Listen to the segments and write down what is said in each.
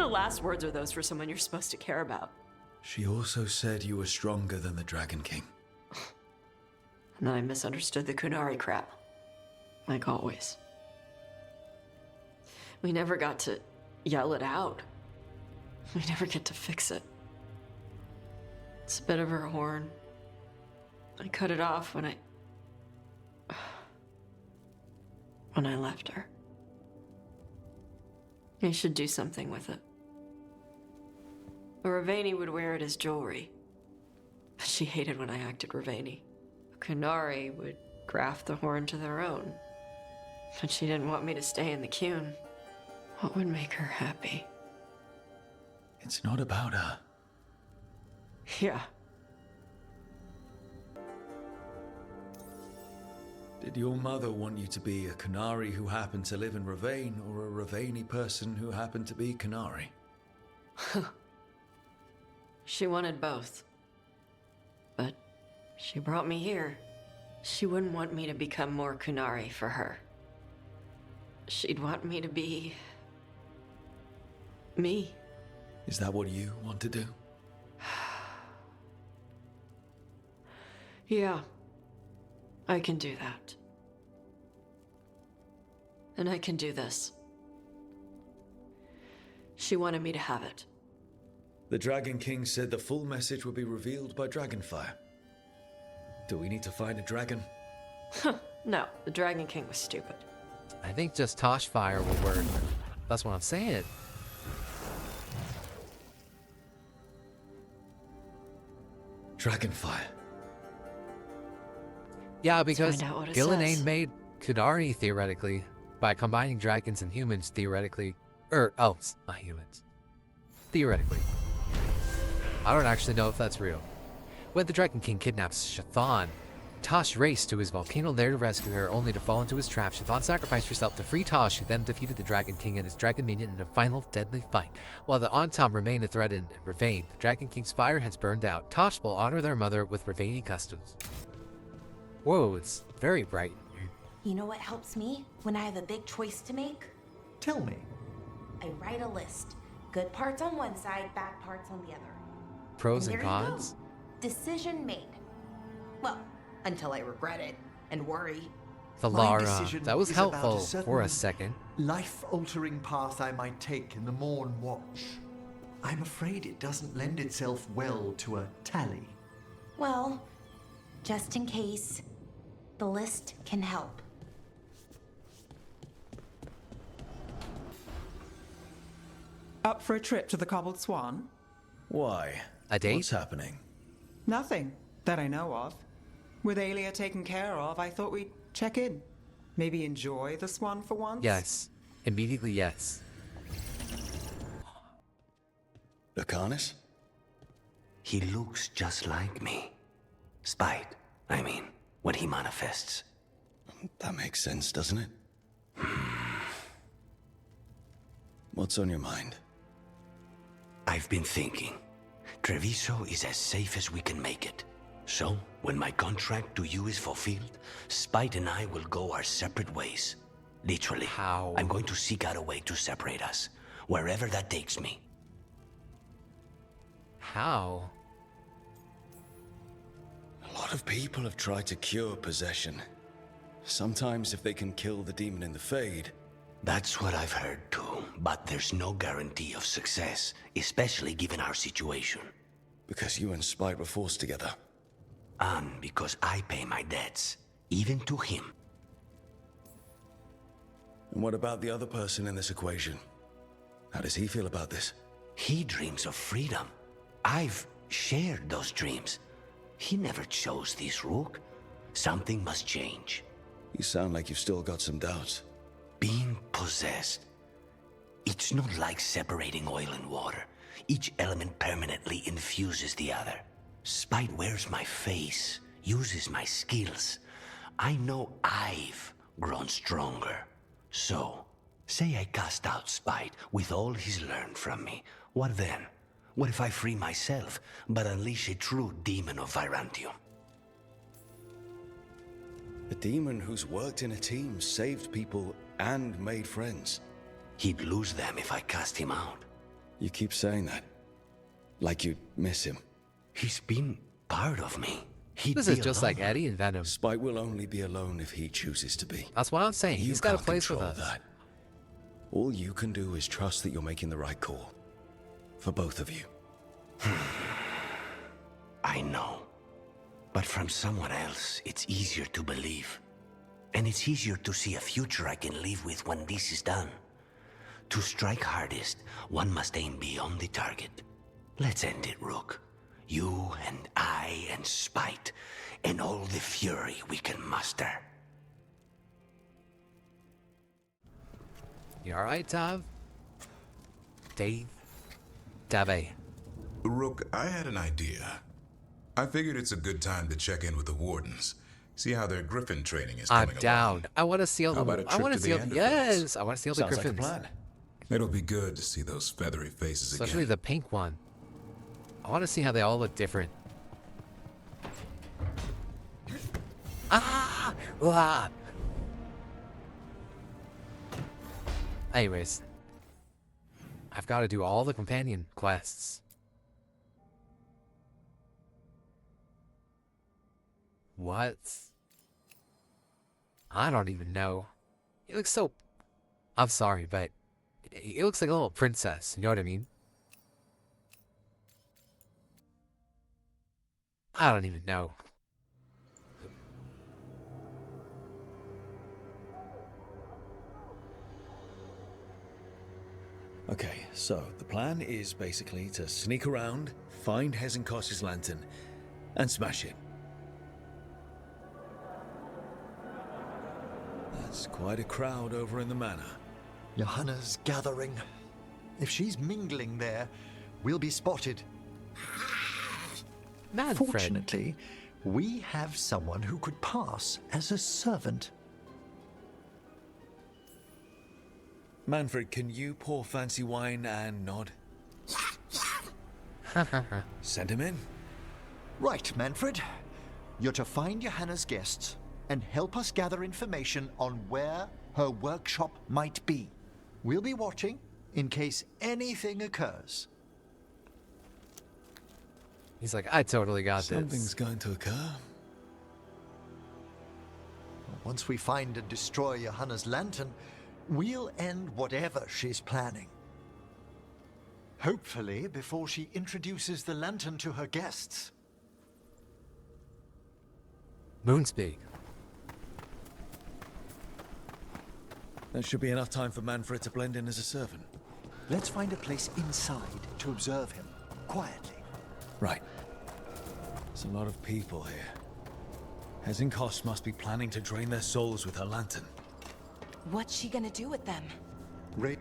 of last words are those for someone you're supposed to care about? She also said you were stronger than the Dragon King. And then I misunderstood the Kunari crap. Like always. We never got to yell it out. We never get to fix it. It's a bit of her horn. I cut it off when I left her. I should do something with it. Ravani would wear it as jewelry. But she hated when I acted Ravani. Kunari would graft the horn to their own. But she didn't want me to stay in the Qun. What would make her happy? It's not about her. Yeah. Did your mother want you to be a Kunari who happened to live in Ravane, or a Ravani person who happened to be Kunari? She wanted both. But she brought me here. She wouldn't want me to become more Kunari for her. She'd want me to be... me. Is that what you want to do? Yeah. I can do that. And I can do this. She wanted me to have it. The Dragon King said the full message would be revealed by Dragonfire. Do we need to find a dragon? No, the Dragon King was stupid. I think just Toshfire will work. That's what I'm saying. Dragonfire. Yeah, because find out what it Gillenane says. made Kunari theoretically by combining dragons and humans theoretically. Not humans. Theoretically. I don't actually know if that's real. When the Dragon King kidnaps Shathan, Tosh raced to his volcano there to rescue her, only to fall into his trap. Shathan sacrificed herself to free Tosh, who then defeated the Dragon King and his dragon minion in a final deadly fight. While the Antam remain a threat in Ravane, the Dragon King's fire has burned out. Tosh will honor their mother with Ravani customs. Whoa, it's very bright. You know what helps me when I have a big choice to make? Tell me. I write a list. Good parts on one side, bad parts on the other. Pros and there you go. cons? Decision made. Well, until I regret it and worry. My Valara, decision that was is about helpful certain for a second. life-altering path I might take in the Morn Watch. I'm afraid it doesn't lend itself well to a tally. Well, just in case, the list can help. Up for a trip to the Cobbled Swan? Why? A date? What's happening? Nothing that I know of. With Aelia taken care of, I thought we'd check in. Maybe enjoy the Swan for once? Yes. Immediately yes. Lucanus? He looks just like me. Spite, I mean, when he manifests. That makes sense, doesn't it? What's on your mind? I've been thinking. Treviso is as safe as we can make it. So, when my contract to you is fulfilled, Spite and I will go our separate ways. Literally. How? I'm going to seek out a way to separate us, wherever that takes me. How? A lot of people have tried to cure possession. Sometimes if they can kill the demon in the Fade. That's what I've heard too, but there's no guarantee of success, especially given our situation. Because you and Spite were forced together. And because I pay my debts, even to him. And what about the other person in this equation? How does he feel about this? He dreams of freedom. I've shared those dreams. He never chose this rook. Something must change. You sound like you've still got some doubts. Being possessed. It's not like separating oil and water. Each element permanently infuses the other. Spite wears my face, uses my skills. I know I've grown stronger. So, say I cast out Spite with all he's learned from me. What then? What if I free myself, but unleash a true demon of Virantium? A demon who's worked in a team, saved people, and made friends. He'd lose them if I cast him out. You keep saying that. Like you miss him. He's been part of me. He'd This be is just like alone. Eddie and Venom. Spike will only be alone if he chooses to be. That's what I'm saying. You He's got a can't place with control us. that. All you can do is trust that you're making the right call. For both of you. I know. But from someone else, it's easier to believe. And it's easier to see a future I can live with when this is done. To strike hardest, one must aim beyond the target. Let's end it, Rook. You and I and Spite, and all the fury we can muster. You alright, Tav? Dave? Dave. Rook, I had an idea. I figured it's a good time to check in with the wardens. See how their griffin training is coming I'm down. along. I want to see all How about the. a I trip want to to the see all. Anderfields? Yes, I want to see all the Sounds like a griffins. plan. It'll be good to see those feathery faces Especially again. the pink one. I want to see how they all look different. Ah! Ah! Anyways, I've got to do all the companion quests. What? I don't even know. He looks so... I'm sorry, but he looks like a little princess. You know what I mean? I don't even know. Okay, so the plan is basically to sneak around, find Hezenkos's lantern, and smash it. That's quite a crowd over in the manor. Johanna's gathering. If she's mingling there, we'll be spotted. Manfred. Fortunately, we have someone who could pass as a servant. Manfred, can you pour fancy wine and nod? Send him in. Right, Manfred. You're to find Johanna's guests and help us gather information on where her workshop might be. We'll be watching in case anything occurs. He's like, I totally got Something's this. going to occur. Once we find and destroy Johanna's lantern, we'll end whatever she's planning. Hopefully before she introduces the lantern to her guests. Moonspeak. That should be enough time for Manfred to blend in as a servant. Let's find a place inside to observe him, quietly. Right. There's a lot of people here. Hezenkos must be planning to drain their souls with her lantern. What's she gonna do with them? Ray,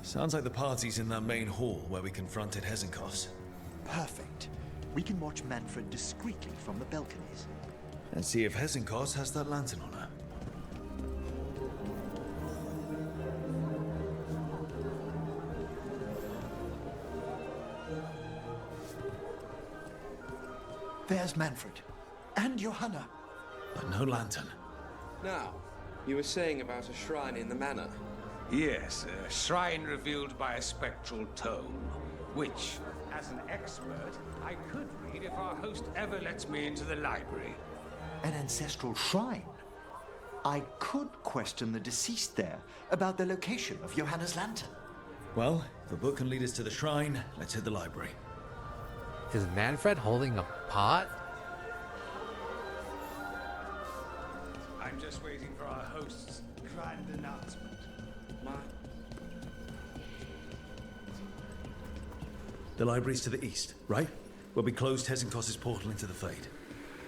Sounds like the party's in that main hall where we confronted Hezenkos. perfect. We can watch Manfred discreetly from the balconies. And see if Hezenkos has that lantern on her. There's Manfred. And Johanna. But no lantern. Now, you were saying about a shrine in the manor. Yes, a shrine revealed by a spectral tome, which, as an expert, I could read if our host ever lets me into the library. An ancestral shrine. I could question the deceased there about the location of Johanna's lantern. Well, if the book can lead us to the shrine, let's hit the library. Is Manfred holding a pot? I'm just waiting for our host's grand announcement. The library's to the east, right? Where we closed Hezenkos' portal into the Fade.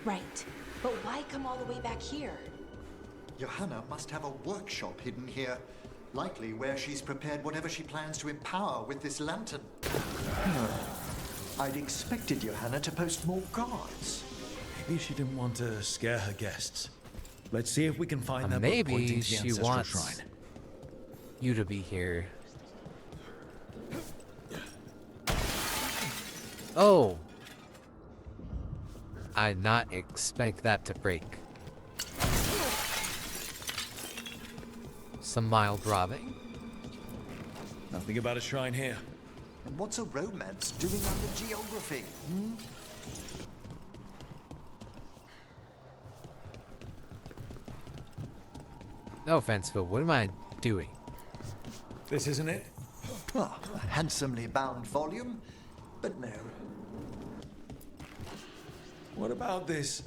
Right. But why come all the way back here? Johanna must have a workshop hidden here. Likely where she's prepared whatever she plans to empower with this lantern. I'd expected Johanna to post more guards. Maybe she didn't want to scare her guests. Let's see if we can find that book Maybe pointing to the she ancestral wants shrine. you to be here. Oh! I did not expect that to break. Some mild robbing. Nothing about a shrine here. And what's a romance doing under geography? No offense, but what am I doing? This isn't it? Ah, a handsomely bound volume, but no. What about this?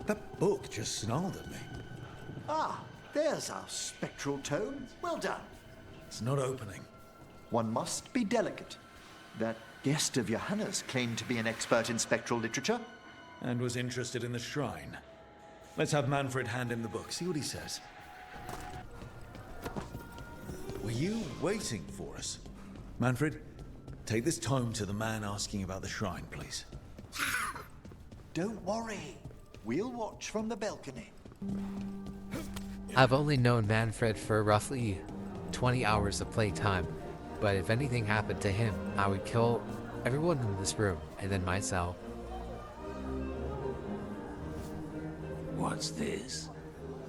That book just snarled at me. Ah, there's our spectral tome. Well done. It's not opening. One must be delicate. That guest of Johanna's claimed to be an expert in spectral literature. And was interested in the shrine. Let's have Manfred hand him the book, see what he says. Were you waiting for us? Manfred, take this tome to the man asking about the shrine, please. Don't worry. We'll watch from the balcony. I've only known Manfred for roughly 20 hours of playtime, but if anything happened to him, I would kill everyone in this room, and then myself. What's this?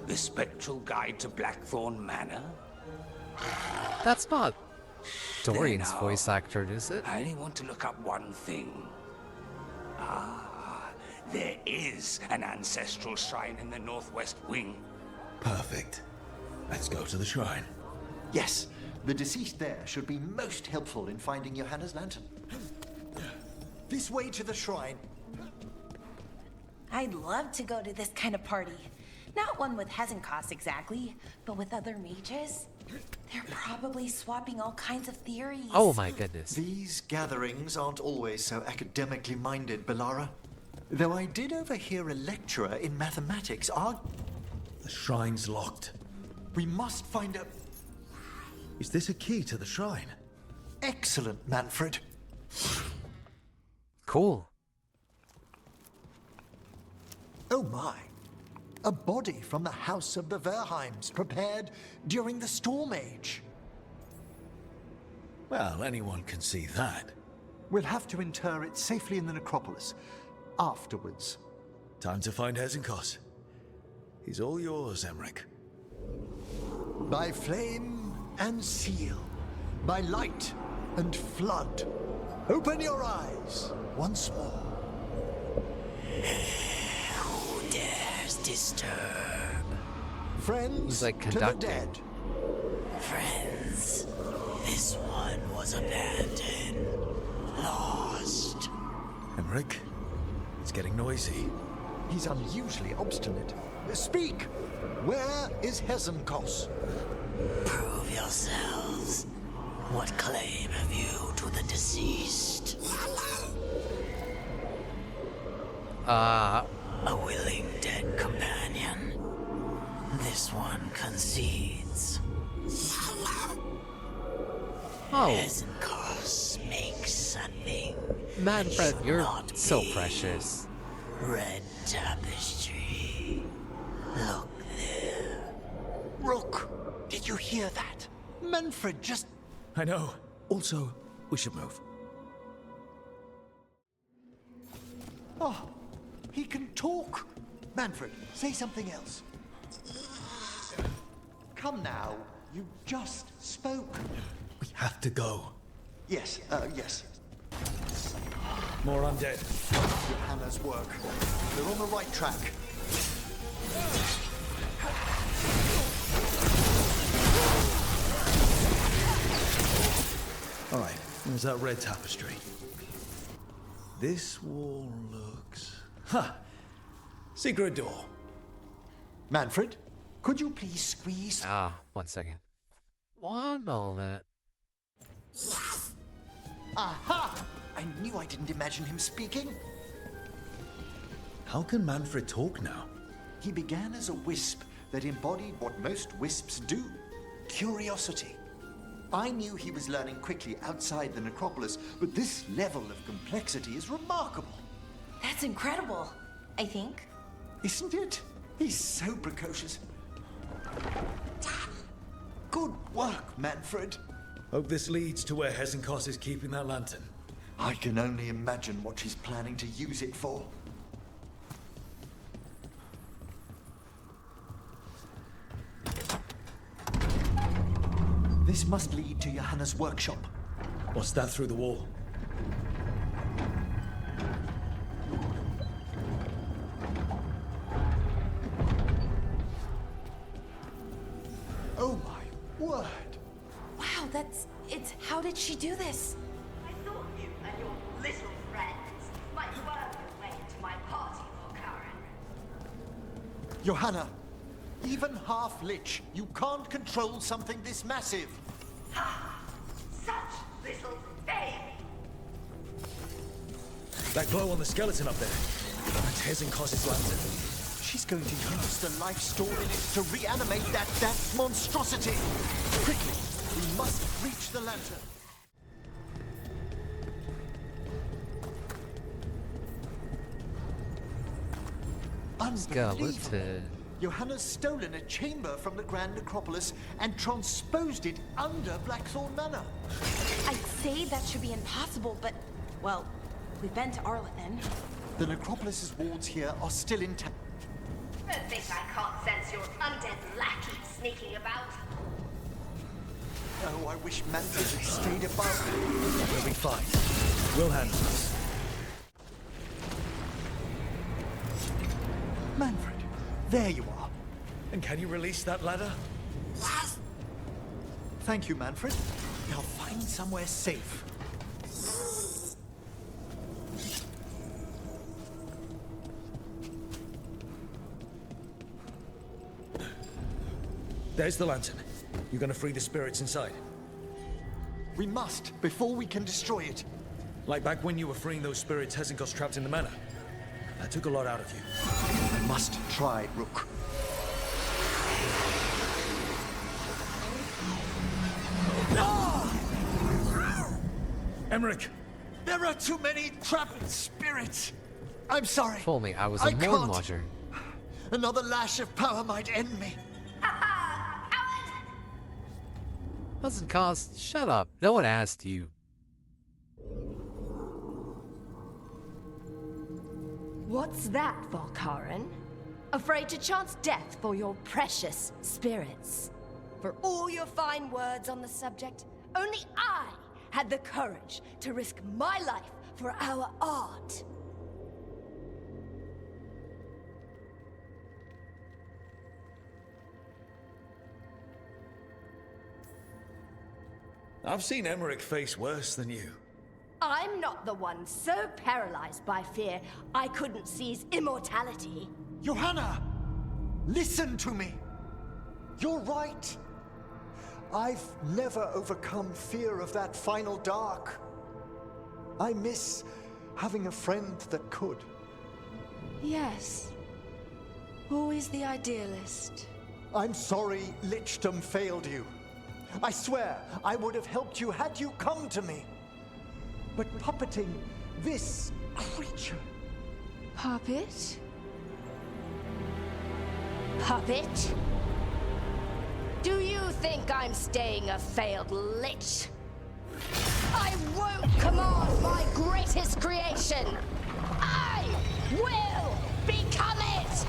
The Spectral Guide to Blackthorn Manor? That's not Dorian's now, voice actor, is it? I only want to look up one thing. Ah, there is an ancestral shrine in the northwest wing. Perfect. Let's go to the shrine. Yes, the deceased there should be most helpful in finding Johanna's lantern. This way to the shrine. I'd love to go to this kind of party. Not one with Hezenkos exactly, but with other mages. They're probably swapping all kinds of theories. Oh my goodness. These gatherings aren't always so academically minded, Belara. Though I did overhear a lecturer in mathematics argue. The shrine's locked. We must find a... Is this a key to the shrine? Excellent, Manfred. Cool. Oh my. A body from the house of the Verheims, prepared during the Storm Age. Well, anyone can see that. We'll have to inter it safely in the necropolis. Afterwards. Time to find Hezenkos. He's all yours, Emmerich. By flame and seal. By light and flood. Open your eyes once more. Who dares disturb? Friends He's like to the conducting. dead. Friends, this one was abandoned. Lost. Emmerich, it's getting noisy. He's unusually obstinate. Speak! Where is Hezenkos? Prove yourselves. What claim have you to the deceased? A willing dead companion. This one concedes. Oh, Hezenkos makes something. Manfred, should you're not so be. precious. Red tapestry. Look there. Rook, did you hear that? Manfred just... I know. Also, we should move. Oh, he can talk. Manfred, say something else. Come now, you just spoke. We have to go. Yes, yes. More undead. Johanna's work. They're on the right track. All right, there's that red tapestry. This wall looks... Ha! Secret door. Manfred, could you please squeeze... Ah, 1 second. One moment. Aha! I knew I didn't imagine him speaking. How can Manfred talk now? He began as a wisp that embodied what most wisps do. Curiosity. I knew he was learning quickly outside the necropolis, but this level of complexity is remarkable. That's incredible, I think. Isn't it? He's so precocious. Good work, Manfred. Hope this leads to where Hezenkos is keeping that lantern. I can only imagine what she's planning to use it for. This must lead to Johanna's workshop. What's that through the wall? Oh my word! Wow, it's... How did she do this? I thought you and your little friends might work your way into my party, Volkaren. Johanna, even half lich, you can't control something this massive. Ha! Such little baby! That glow on the skeleton up there. That's Hezenkos's lantern. She's going to use the life stored in it to reanimate that monstrosity. Quickly, we must reach the lantern. Unbelievable. Skeleton. Johanna's stolen a chamber from the Grand Necropolis and transposed it under Blackthorn Manor. I'd say that should be impossible, but... Well, we've been to Arlethan. The Necropolis's wards here are still intact. Don't think I can't sense your undead lackey sneaking about. Oh, I wish Manfred had stayed above. We'll be fine. We'll handle this. Manfred, there you are. And can you release that ladder? Yes! Thank you, Manfred. Now find somewhere safe. There's the lantern. You're gonna free the spirits inside. We must, before we can destroy it. Like back when you were freeing those spirits Hezenkos trapped in the manor. That took a lot out of you. I must try, Rook. Emmerich! There are too many trapped spirits. I'm sorry. Told me I was a I Moon can't. Watcher. Another lash of power might end me. Doesn't cost. Shut up. No one asked you. What's that, Volkaren? Afraid to chance death for your precious spirits? For all your fine words on the subject, only I had the courage to risk my life for our art. I've seen Emmerich face worse than you. I'm not the one so paralyzed by fear I couldn't seize immortality. Johanna! Listen to me! You're right. I've never overcome fear of that final dark. I miss having a friend that could. Yes. Always the idealist. I'm sorry Lichdom failed you. I swear I would have helped you had you come to me. But puppeting this creature... Puppet? Puppet? Do you think I'm staying a failed lich? I won't command my greatest creation! I will become it!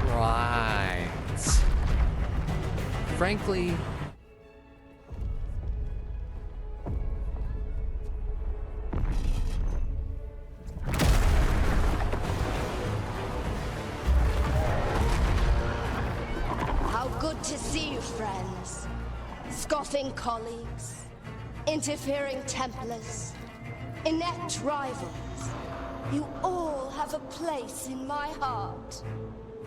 Right. Frankly, how good to see you, friends. Scoffing colleagues, interfering Templars, inept rivals. You all have a place in my heart.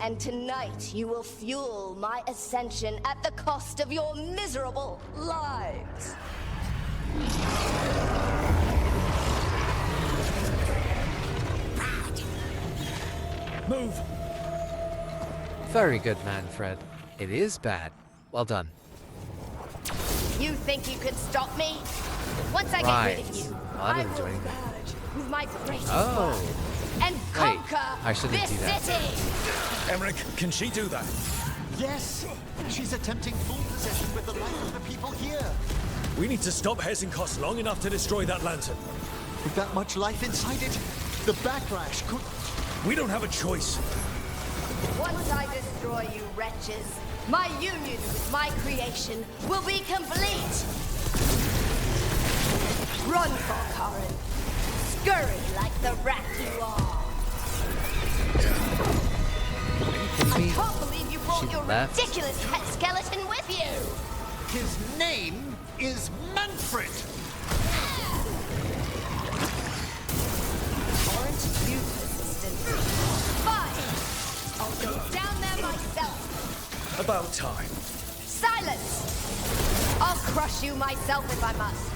And tonight you will fuel my ascension at the cost of your miserable lives. Move! very good, Manfred. It is bad. Well done. You think you can stop me? Once I get rid of you, Well, I I didn't do will anything. merge with my greatest Oh. work and Wait, conquer I shouldn't this do that. city. Emmerich, can she do that? Yes! She's attempting full possession with the life of the people here. We need to stop Hezenkos long enough to destroy that lantern. With that much life inside it, the backlash could... We don't have a choice. Once I destroy you wretches, my union with my creation will be complete. Run, Volkaren. Scurry like the rat you are. I can't believe you brought your ridiculous pet skeleton with you. His name is Manfred. Aren't you persistent? Fine. I'll go down there myself. About time. Silence! I'll crush you myself if I must.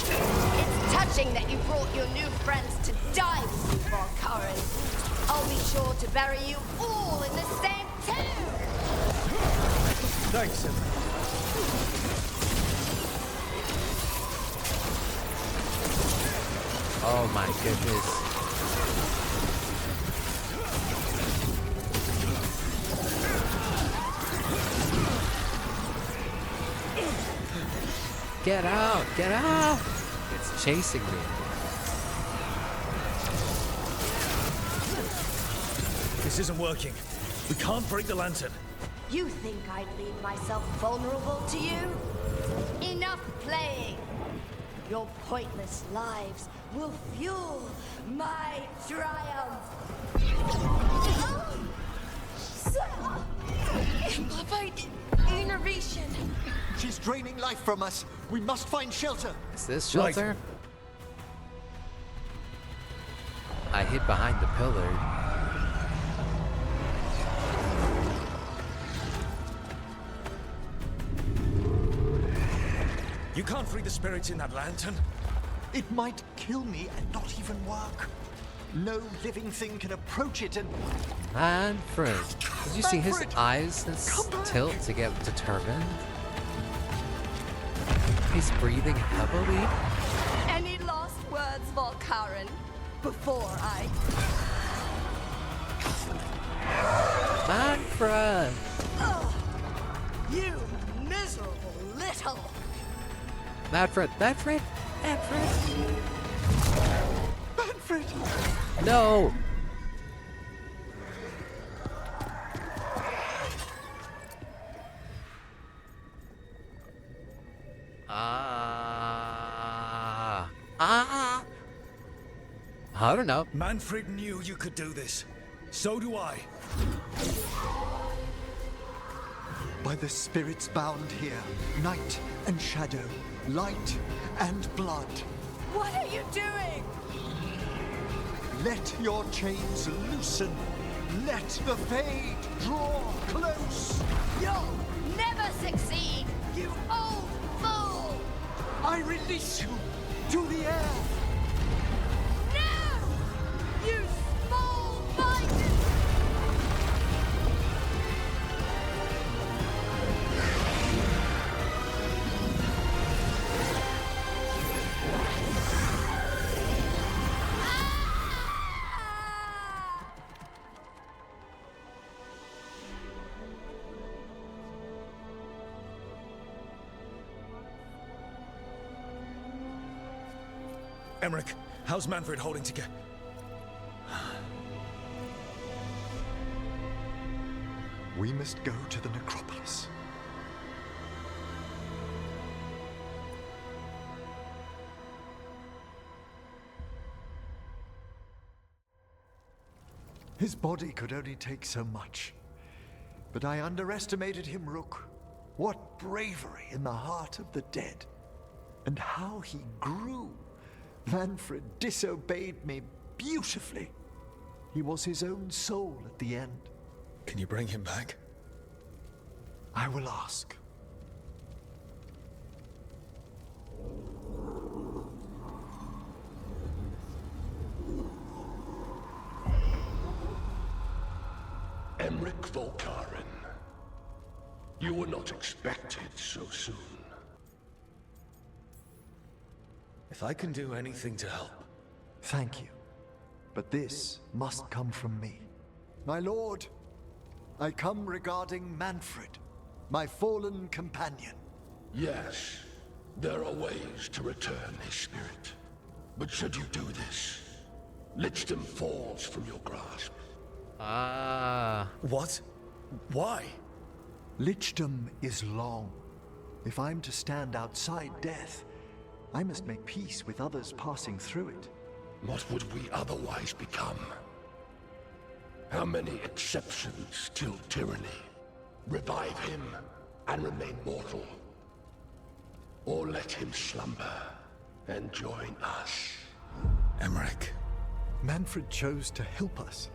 It's touching that you brought your new friends to die with you, Volkaren. I'll be sure to bury you all in the same tomb! Thanks, Emma. Oh my goodness. Get out! Get out! It's chasing me. This isn't working. We can't break the lantern. You think I'd leave myself vulnerable to you? Enough playing! Your pointless lives will fuel my triumph! Innovation! She's draining life from us. We must find shelter. Is this shelter? I hid behind the pillar. You can't free the spirits in that lantern. It might kill me and not even work. No living thing can approach it and... Manfred. Did you see his Manfred! eyes tilt to get determined? He's breathing heavily. Any last words, Volkaren? Before I... Manfred! Ugh, you miserable little... Manfred! Manfred! Manfred! Manfred! No! I don't know. Manfred knew you could do this. So do I. By the spirits bound here, night and shadow, light and blood. What are you doing? Let your chains loosen. Let the fade draw close. You'll never succeed, you old fool! I release you to the air. No! You small-minded! Emmerich, how's Manfred holding together? We must go to the necropolis. His body could only take so much. But I underestimated him, Rook. What bravery in the heart of the dead. And how he grew. Manfred disobeyed me beautifully. He was his own soul at the end. Can you bring him back? I will ask. Emmerich Volkaren. You were not expected so soon. If I can do anything to help. Thank you. But this must come from me. My lord, I come regarding Manfred, my fallen companion. Yes, there are ways to return his spirit. But should you do this, Lichdom falls from your grasp. Ah. What? Why? Lichdom is long. If I'm to stand outside death, I must make peace with others passing through it. What would we otherwise become? How many exceptions till tyranny? Revive him and remain mortal. Or let him slumber and join us. Emmerich. Manfred chose to help us.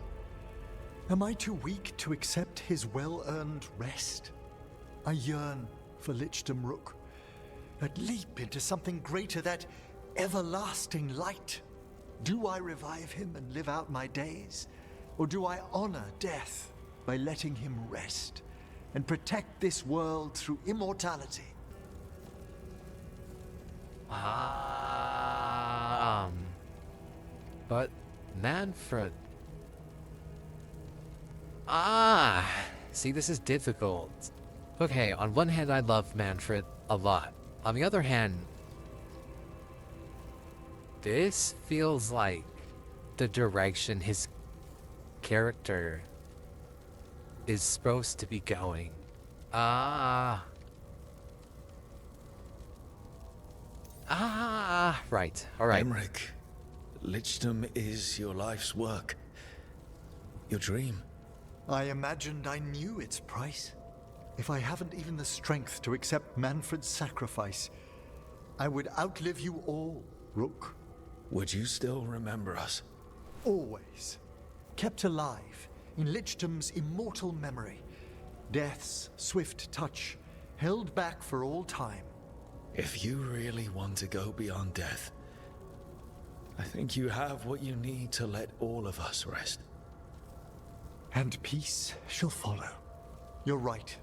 Am I too weak to accept his well-earned rest? I yearn for Lichdom Rook, that leap into something greater, that everlasting light. Do I revive him and live out my days? Or do I honor death by letting him rest and protect this world through immortality? But Manfred. See, this is difficult. Okay, on one hand, I love Manfred a lot. On the other hand, this feels like the direction his character is supposed to be going. Right. All right. Emmerich, Lichdom is your life's work. Your dream. I imagined I knew its price. If I haven't even the strength to accept Manfred's sacrifice, I would outlive you all, Rook. Would you still remember us? Always. Kept alive in Lichdom's immortal memory. Death's swift touch, held back for all time. If you really want to go beyond death, I think you have what you need to let all of us rest. And peace shall follow. You're right.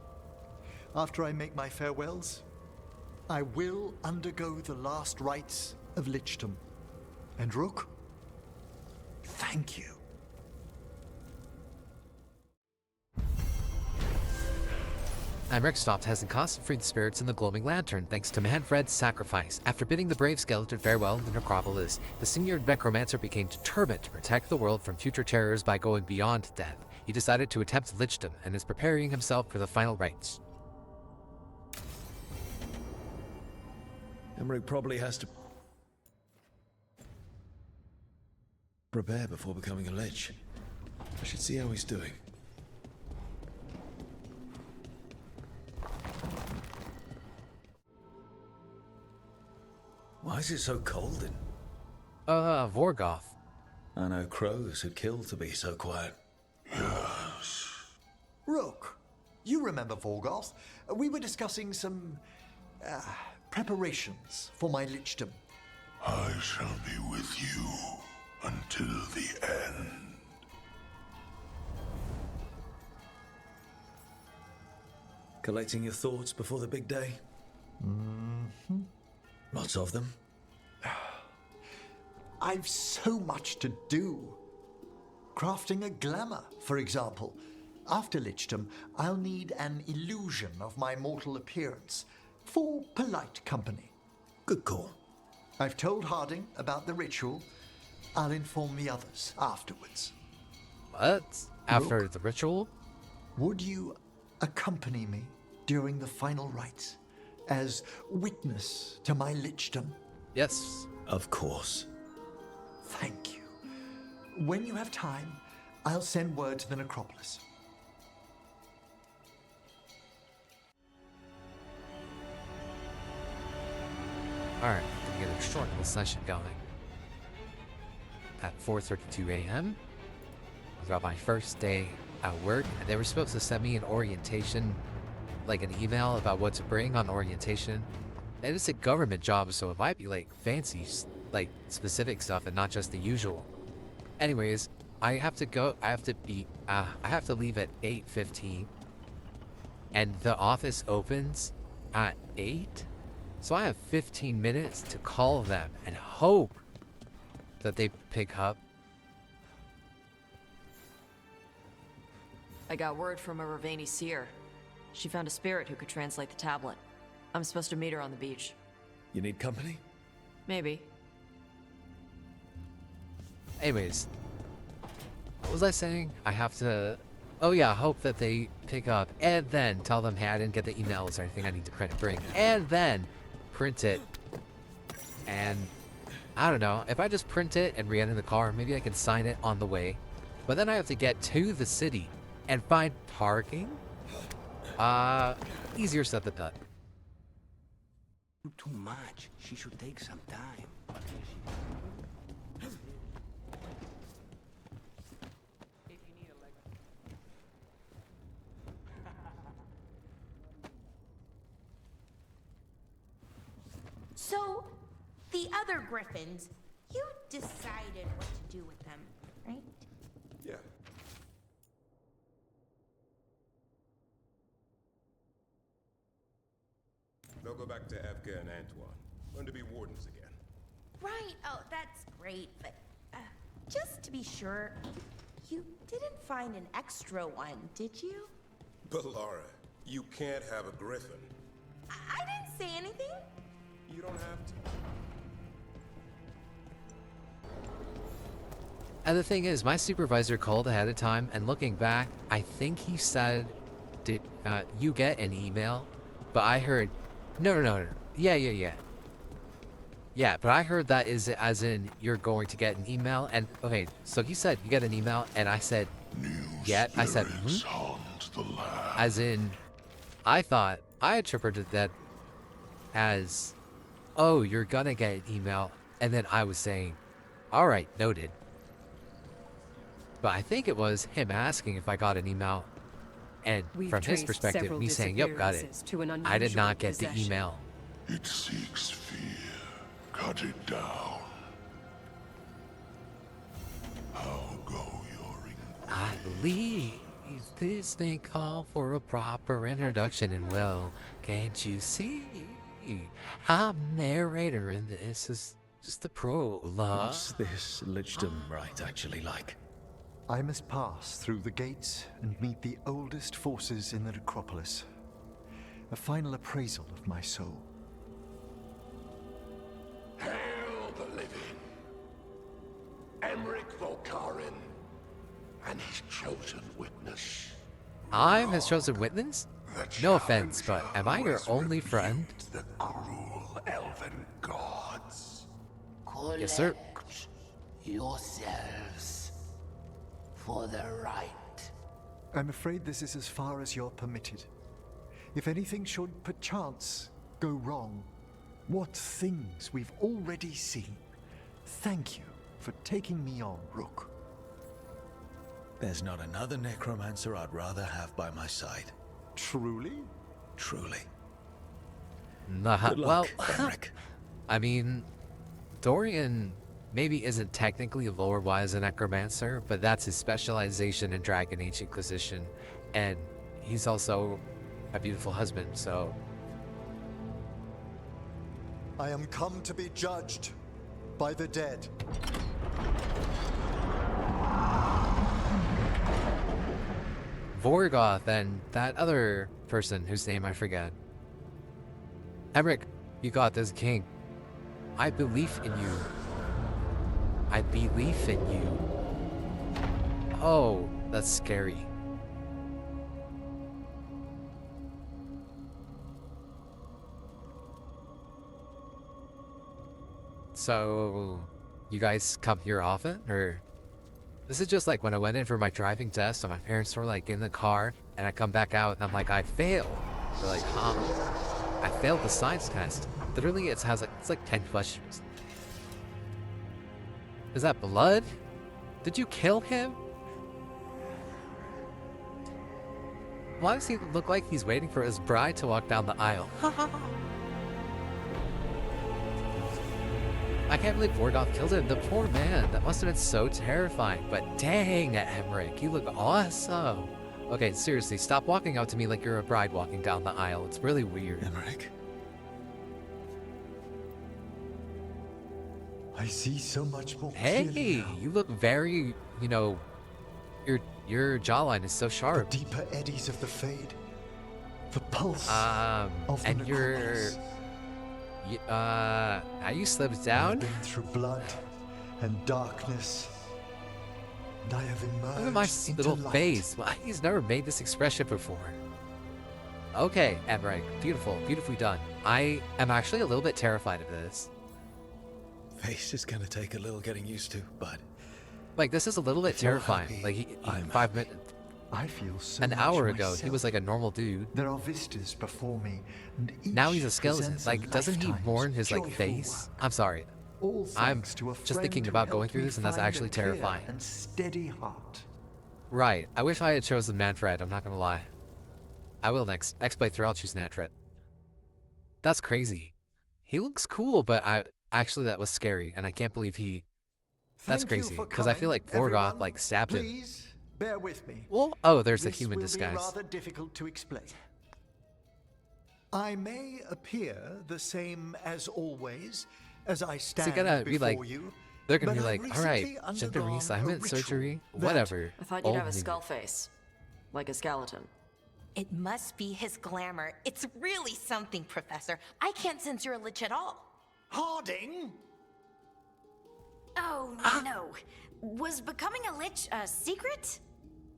After I make my farewells, I will undergo the last rites of Lichdom. And Rook, thank you. Emmerich stopped Hezenkost and freed the spirits in the glowing lantern thanks to Manfred's sacrifice. After bidding the brave skeleton farewell in the necropolis, the senior necromancer became determined to protect the world from future terrors by going beyond death. He decided to attempt Lichdom and is preparing himself for the final rites. Emmerich probably has to prepare before becoming a Lich. I should see how he's doing. Why is it so cold in? Vorgoth. I know crows had killed to be so quiet. Yes. Rook, you remember Vorgoth? We were discussing some preparations for my Lichdom. I shall be with you until the end. Collecting your thoughts before the big day? Mm-hmm. Lots of them? I've so much to do. Crafting a glamour, for example. After Lichdom, I'll need an illusion of my mortal appearance for polite company. Good call. I've told Harding about the ritual. I'll inform the others afterwards. What? After Rook, the ritual? Would you accompany me during the final rites as witness to my Lichdom? Yes. Of course. Thank you. When you have time, I'll send word to the necropolis. Alright, to get a short little session going. At 4:32 a.m., I got my first day at work, and they were supposed to send me an orientation, like an email about what to bring on orientation. And it's a government job, so it might be like fancy, like specific stuff and not just the usual. Anyways, I have to leave at 8:15, and the office opens at 8, so I have 15 minutes to call them and hope that they pick up. I got word from a Raveni seer. She found a spirit who could translate the tablet. I'm supposed to meet her on the beach. You need company? Maybe. Anyways, what was I saying? I have to... Oh yeah, hope that they pick up and then tell them, hey, I didn't get the emails or anything I need to print and bring. And then print it. And I don't know, if I just print it and re-enter the car, maybe I can sign it on the way. But then I have to get to the city and find parking? Easier said than done. Too much. She should take some time. So, the other griffins, you decided what to do with them, right? Yeah. They'll go back to Evka and Antoine. Learn to be wardens again. Right, oh, that's great, but just to be sure, you didn't find an extra one, did you? But Laura, you can't have a griffin. I didn't say anything. You don't have to. And the thing is, my supervisor called ahead of time, and looking back, I think he said, did you get an email? But I heard, no. Yeah, but I heard that is as in you're going to get an email, and okay, so he said you get an email, and I said, yeah, I said, as in, I thought, I interpreted that as, oh, you're gonna get an email, and then I was saying, alright, noted. But I think it was him asking if I got an email, and from his perspective, me saying, yep, got it. I did not get the email. It seeks fear. Cut it down. How go your I believe this thing called for a proper introduction, and well, can't you see? I'm narrator, and this is just the prologue. What's this Lichdom rite actually like? I must pass through the gates and meet the oldest forces in the necropolis. A final appraisal of my soul. Hail the living! Emmerich Volkarin and his chosen witness. I'm his chosen witness? No offense, but am I your only friend? The cruel elven gods. Yes, sir. Yourselves for the right. I'm afraid this is as far as you're permitted. If anything should perchance go wrong, what things we've already seen. Thank you for taking me on, Rook. There's not another necromancer I'd rather have by my side. Truly? Truly. Nah, Good well, luck, Emmerich. I mean, Dorian maybe isn't technically lore-wise a necromancer, but that's his specialization in Dragon Age Inquisition, and he's also a beautiful husband, so... I am come to be judged by the dead. Vorgoth and that other person whose name I forget. Emmerich, you got this, king. I believe in you. I believe in you. Oh, that's scary. So, you guys come here often, or? This is just like when I went in for my driving test and my parents were like in the car and I come back out and I'm like, I failed. They're like, huh? I failed the science test. Literally, it's like 10 questions. Is that blood? Did you kill him? Why does he look like he's waiting for his bride to walk down the aisle? I can't believe Vorgoth killed him. The poor man. That must have been so terrifying. But dang, Emmerich, you look awesome. Okay, seriously, stop walking out to me like you're a bride walking down the aisle. It's really weird. Emmerich? I see so much more Hey, clearly now. you look very, you know, your jawline is so sharp. The deeper eddies of the Fade. The pulse of the and necropolis. how you slipped down? I've been through blood and darkness and I have Look at emerged my into little light. face. He's never made this expression before. Okay, Emmerich. Beautiful. Beautifully done. I am actually a little bit terrified of this. Face is gonna take a little getting used to, but Like, this is a little bit if you're terrifying. happy, Like, I'm 5 minutes, I feel so an much hour ago, he myself. was like a normal dude. There are vistas before me, and each Now he's a skeleton. presents a Like, doesn't he lifetime's mourn his, like, joyful face? work. I'm sorry. All I'm thanks to a just friend thinking who about going helped through me this, and that's find a actually clear terrifying. and steady heart. Right. I wish I had chosen Manfred. I'm not gonna lie. I will next playthrough. I'll choose Manfred. That's crazy. He looks cool, but that was scary, and I can't believe he. That's Thank you crazy for because I feel coming, like Vorgoth everyone. like stabbed him. Please bear with me. Well, oh, there's the This human will disguise. be rather difficult to explain. I may appear the same as always, as I So stand you gotta be before like, you. they're gonna but be I've like, all right, recently gender undergone a reassignment, ritual surgery, that- whatever. I thought you'd have a Old skull face. Like a skeleton. It must be his glamour. It's really something, Professor. I can't sense you're a lich at all. Harding? Oh, no. Was becoming a lich a secret?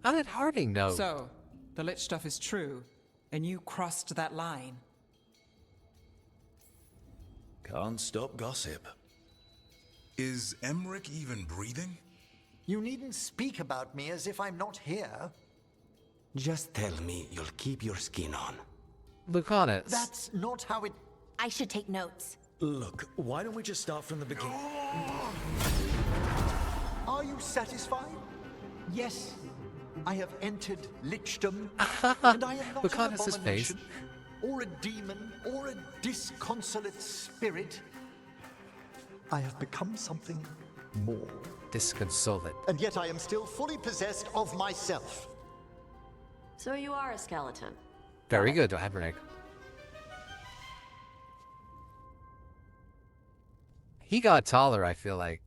How did Harding know? So, the lich stuff is true, and you crossed that line. can't stop gossip. Is Emmerich even breathing? You needn't speak about me as if I'm not here. Just tell me you'll keep your skin on. Lucanus. That's not how it... I should take notes. Look, why don't we just start from the beginning? Are you satisfied? Yes, I have entered lichdom, and I am not Lucanus's an face. abomination, or a demon, or a disconsolate spirit. I have become something more. Disconsolate. And yet I am still fully possessed of myself. So you are a skeleton. Very good, Emmerich. He got taller, I feel like.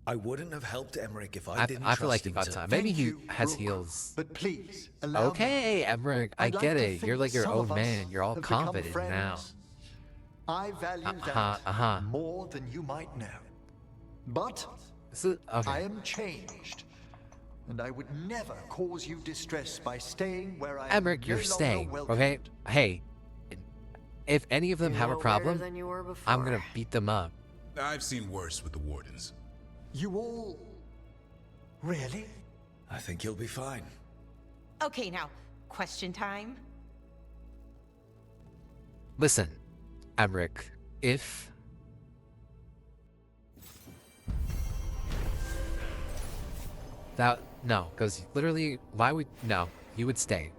I wouldn't have helped Emmerich if I didn't I feel like trust he him got to- time. Maybe Thank he you, has Rook, heals. But please, allow me. Okay, Emmerich, I I'd like get to it. You're think like your some own of us man. You're all have become confident friends. now. I value that more than you might know. But Okay. I am changed, and I would never cause you distress by staying where I am Emmerich, no you're longer staying, welcome. okay? Hey, if any of them You're have a no weirder problem, than you were before. I'm gonna beat them up. I've seen worse with the wardens. You all... Really? I think you'll be fine. Okay, now, question time. Listen, Emmerich, if... No, because literally, why would... No, you would stay,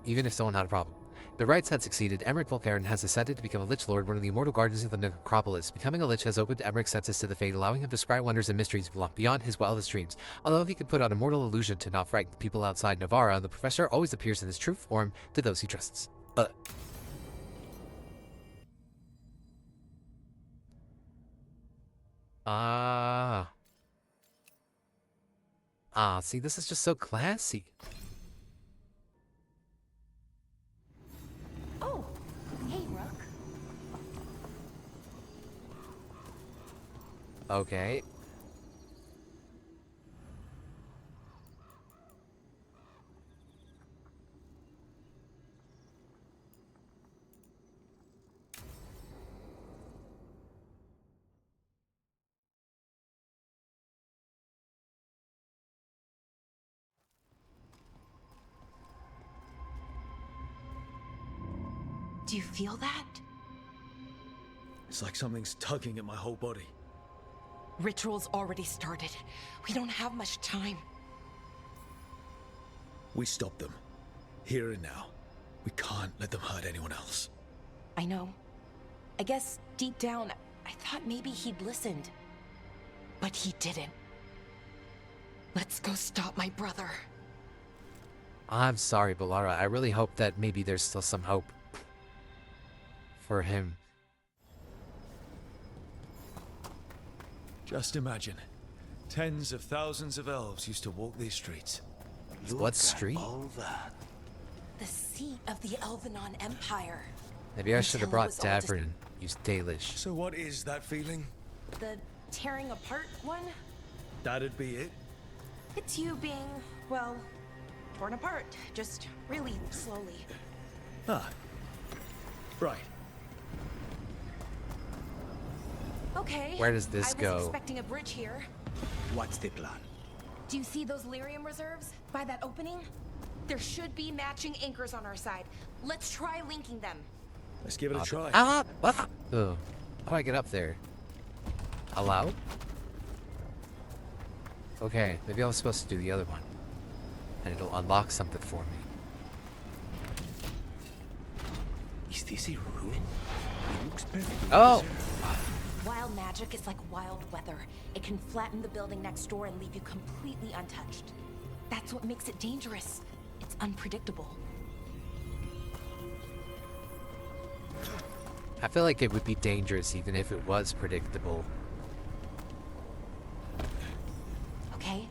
even if someone had a problem. The rites had succeeded. Emmerich Volkaren has decided to become a Lich Lord, one of the immortal guardians of the necropolis. Becoming a Lich has opened Emmerich's senses to the fate, allowing him to scry wonders and mysteries beyond his wildest dreams. Although he could put on a mortal illusion to not frighten the people outside Navarra, the Professor always appears in his true form to those he trusts. See, this is just so classy. Oh, hey, Rook. Okay. Do you feel that? It's like something's tugging at my whole body. Ritual's already started. We don't have much time. We stop them. Here and now. We can't let them hurt anyone else. I know. I guess deep down, I thought maybe he'd listened. But he didn't. Let's go stop my brother. I'm sorry, Balara. I really hope that maybe there's still some hope for him. Just imagine. Tens of thousands of elves used to walk these streets. What street? All that. The seat of the Elvenon Empire. Maybe I should have Until it brought was all just- Davrin and used Dalish. So what is that feeling? The tearing apart one? That'd be it? It's you being, well, torn apart. Just really slowly. Ah. Right. Okay. Where does this I go? was expecting a bridge here. What's the plan? Do you see those lyrium reserves by that opening? There should be matching anchors on our side. Let's try linking them. Let's give it a try. Ah! Ah! Ugh. How do I get up there? Allow? Okay, maybe I was supposed to do the other one. And it'll unlock something for me. Is this a ruin? It looks perfectly Oh! Wild magic is like wild weather. It can flatten the building next door and leave you completely untouched. That's what makes it dangerous. It's unpredictable. I feel like it would be dangerous even if it was predictable. Okay?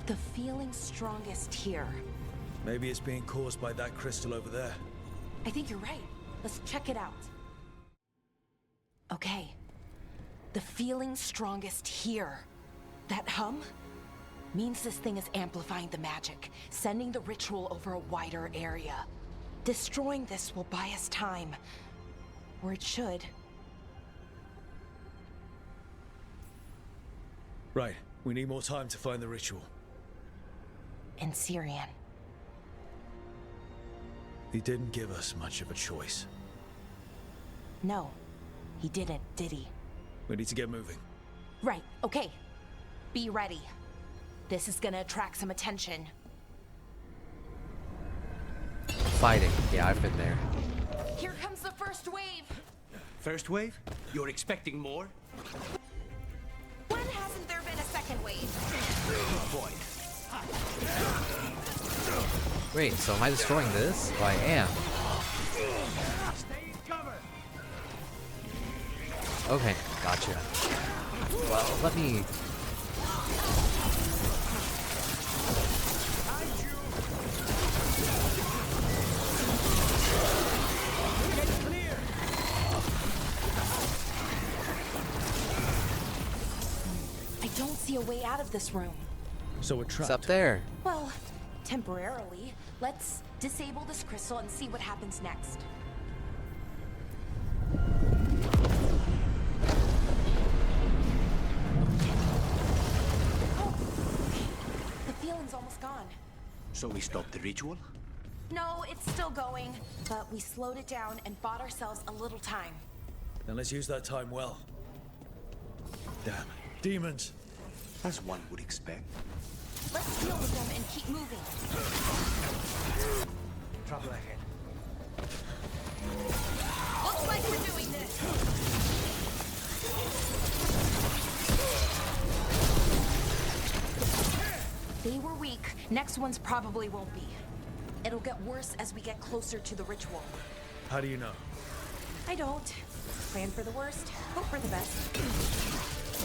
The feeling's strongest here. Maybe it's being caused by that crystal over there. I think you're right. Let's check it out. Okay. The feeling's strongest here. That hum means this thing is amplifying the magic, sending the ritual over a wider area. Destroying this will buy us time. Or it should. Right. We need more time to find the ritual. In Syrian. He didn't give us much of a choice. No, he didn't, did he? We need to get moving. Right, okay. Be ready. This is gonna attract some attention. Fighting. Yeah, I've been there. Here comes the first wave! First wave? You're expecting more? When hasn't there been a second wave? Good point. Wait, so am I destroying this? Oh, I am. Stay in cover. Okay, gotcha. Well, let me... I don't see a way out of this room. So we're trapped. It's up there. Well, temporarily. Let's disable this crystal and see what happens next. Oh, the feeling's almost gone. So we stop the ritual? No, it's still going, but we slowed it down and bought ourselves a little time. Then let's use that time well. Damn. Demons. As one would expect. Let's deal with them and keep moving. Trouble ahead. Looks like we're doing this. They were weak. Next ones probably won't be. It'll get worse as we get closer to the ritual. How do you know? I don't. Plan for the worst, hope for the best.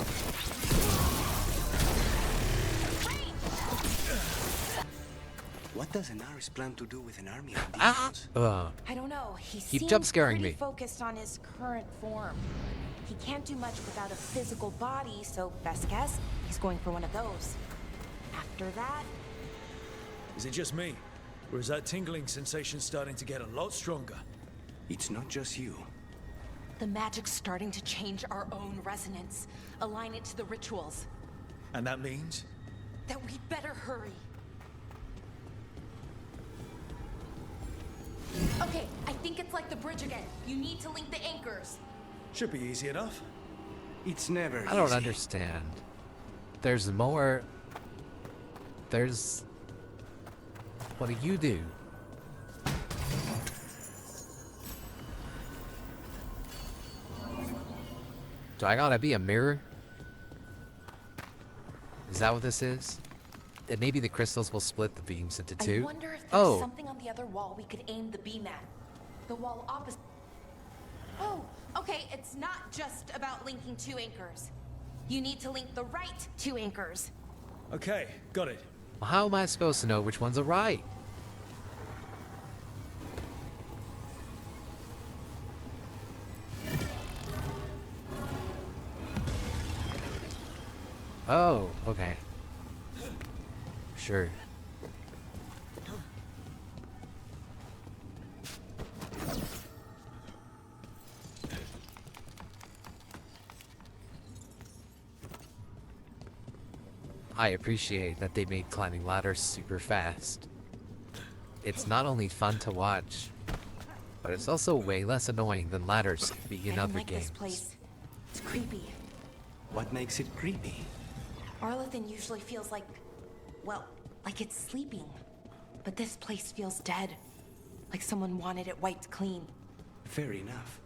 What does Anaris plan to do with an army of demons? I don't know. He Keep seems jump scaring pretty me. focused on his current form. He can't do much without a physical body, so best guess, he's going for one of those. After that, Is it just me? Or is that tingling sensation starting to get a lot stronger? It's not just you. the magic's starting to change our own resonance, align it to the rituals. And that means? That we'd better hurry. Okay, I think it's like the bridge again. You need to link the anchors. Should be easy enough. It's never I don't easy. understand. There's more. There's. What do you do? Do I gotta be a mirror? Is that what this is? And maybe the crystals will split the beams into two? I wonder if there's Oh, something on the other wall we could aim the beam at. The wall opposite. Oh, okay, it's not just about linking two anchors. You need to link the right two anchors. Okay, got it. well, how am I supposed to know which one's a right? Oh, okay. sure. I appreciate that they made climbing ladders super fast. It's not only fun to watch, but it's also way less annoying than ladders can be in other games. This place. It's creepy. What makes it creepy? Arlathan usually feels like, well, like it's sleeping. But this place feels dead. Like someone wanted it wiped clean. Fair enough.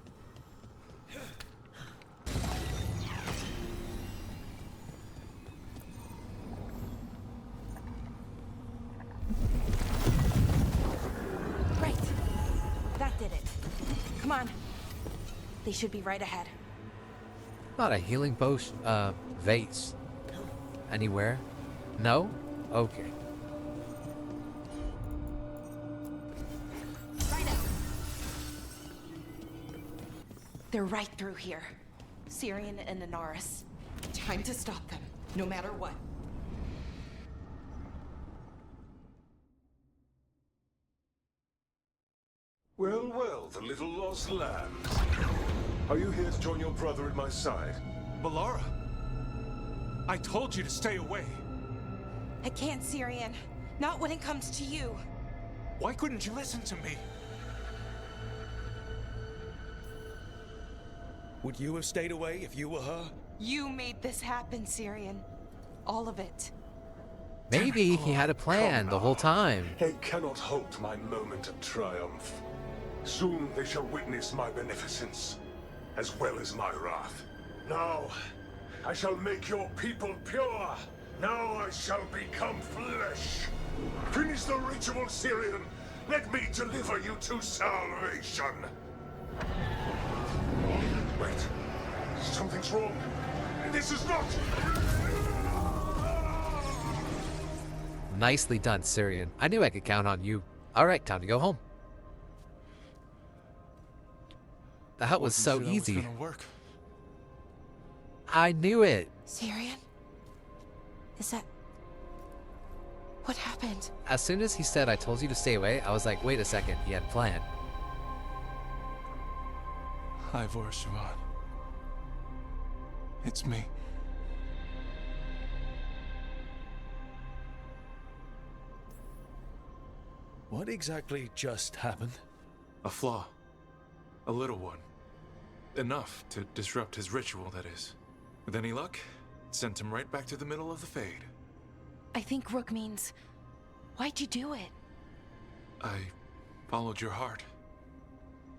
Right. That did it. Come on. They should be right ahead. Not a healing potion, vase. Anywhere? No? Okay. Right out. They're right through here. Syrian and Inaris. Time to stop them, no matter what. Well, well, the little lost lambs. Are you here to join your brother at my side? Balara! I told you to stay away. I can't, Syrian. Not when it comes to you. Why couldn't you listen to me? Would you have stayed away if you were her? You made this happen, Syrian. All of it. Maybe he had a plan the whole time. They cannot halt my moment of triumph. Soon they shall witness my beneficence, as well as my wrath. Now, I shall make your people pure. Now I shall become flesh. Finish the ritual, Syrian. Let me deliver you to salvation. Wait. Something's wrong. This is not... Nicely done, Syrian. I knew I could count on you. Alright, time to go home. That was so easy. Gonna work. I knew it. Syrian? Is that... What happened? As soon as he said, I told you to stay away, I was like, wait a second, he had a plan. Ivor Siobhan. It's me. What exactly just happened? A flaw. A little one. Enough to disrupt his ritual, that is. With any luck, it sent him right back to the middle of the Fade. I think Rook means... Why'd you do it? I followed your heart.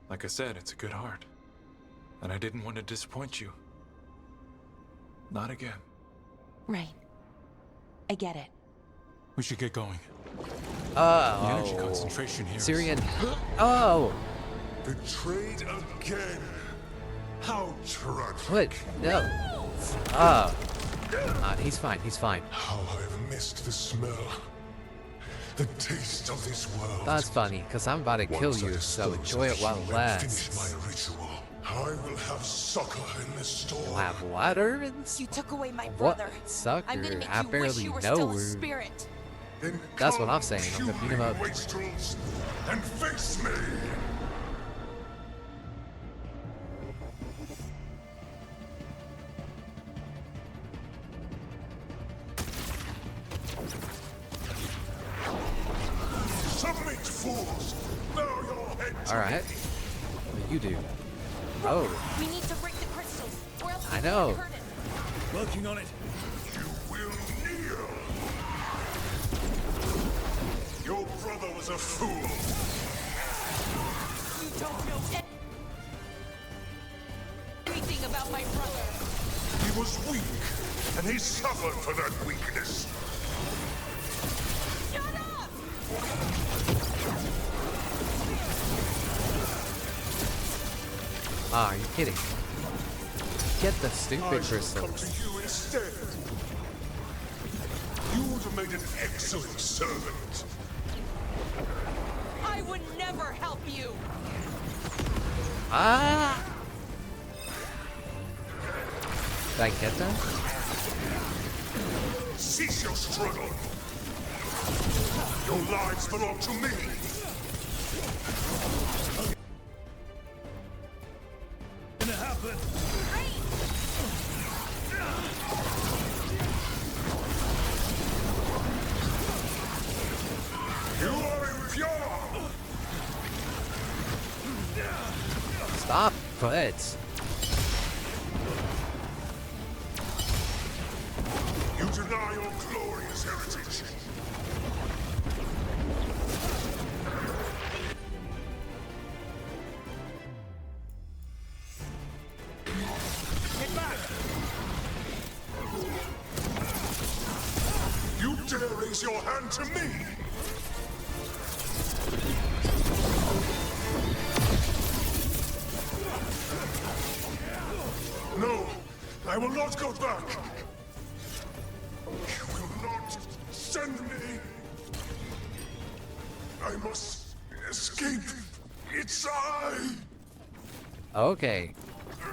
Like I said, it's a good heart. And I didn't want to disappoint you. Not again. Right. I get it. We should get going. Oh. The energy concentration here. Syrian. Oh. Betrayed again. How tragic. What? No. He's fine. He's fine. How I've missed the smell. The taste of this world. That's funny, because I'm about to kill you, so enjoy it while it lasts. Finish my ritual. I will have succor in this storm. You'll have water and... You took away my What? brother. Sucker? I'm gonna make I you barely wish you were know still a her. spirit. Then That's what I'm saying. I'm gonna beat him up. Wastrels, and face me. Submit, fools! Bow your heads. All right. What do you do? Oh. We need to break the crystals, or else I know. hurt it. Working on it. You will kneel. Your brother was a fool. You don't know anything about my brother. He was weak, and he suffered for that weakness. Shut up! Ah, are you kidding? Get the I stupid shall come crystals. to you instead. You would have made an excellent servant. I would never help you. Ah! Did I get that? Cease your struggle. Your lives belong to me! Gonna happen! You are impure! Stop it. You deny your glorious heritage! Get back! You dare raise your hand to me! No, I will not go back! You will not send me! I must escape! It's I! Okay.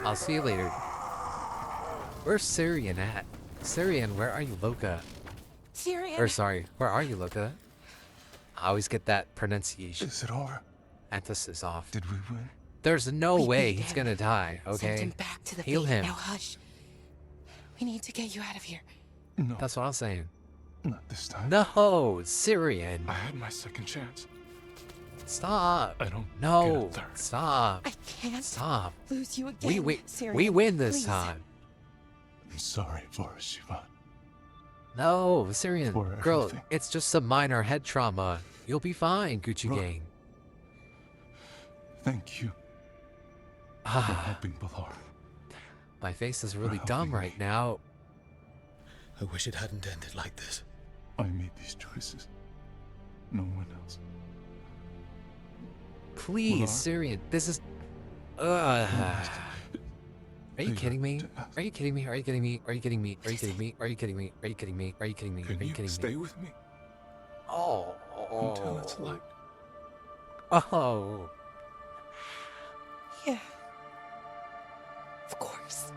I'll see you later. Where's Syrian at? Syrian, where are you, Loka? Syrian. Or sorry, where are you, Loka? I always get that pronunciation. Is it over? Emphasis off. Did we win? There's no We way beat he's him. gonna die, Send okay? him back to the Heal faith. him. Now hush. We need to get you out of here. No. That's what I'm saying. Not this time. No, Syrian. I had my second chance. Stop. I don't No. get a third. Stop. I can't Stop. lose you again. Syrian, We win this please. time. I'm sorry for Sivan. No, Syrian. For Girl, everything. it's just some minor head trauma. You'll be fine, Gucci Look. Gang. Thank you for Ah, helping Balar. my face is really helping dumb me. right now. I wish it hadn't ended like this. I made these choices. No one else. Please, Balar. Syrian, this is... Are you kidding me? Are you kidding me? Are you kidding me? Are you kidding me? Are you kidding me? Are you kidding me? Are you kidding me? Are you kidding me? Are Can you you kidding stay me? with me Oh. until it's light? Oh. Yeah. Of course.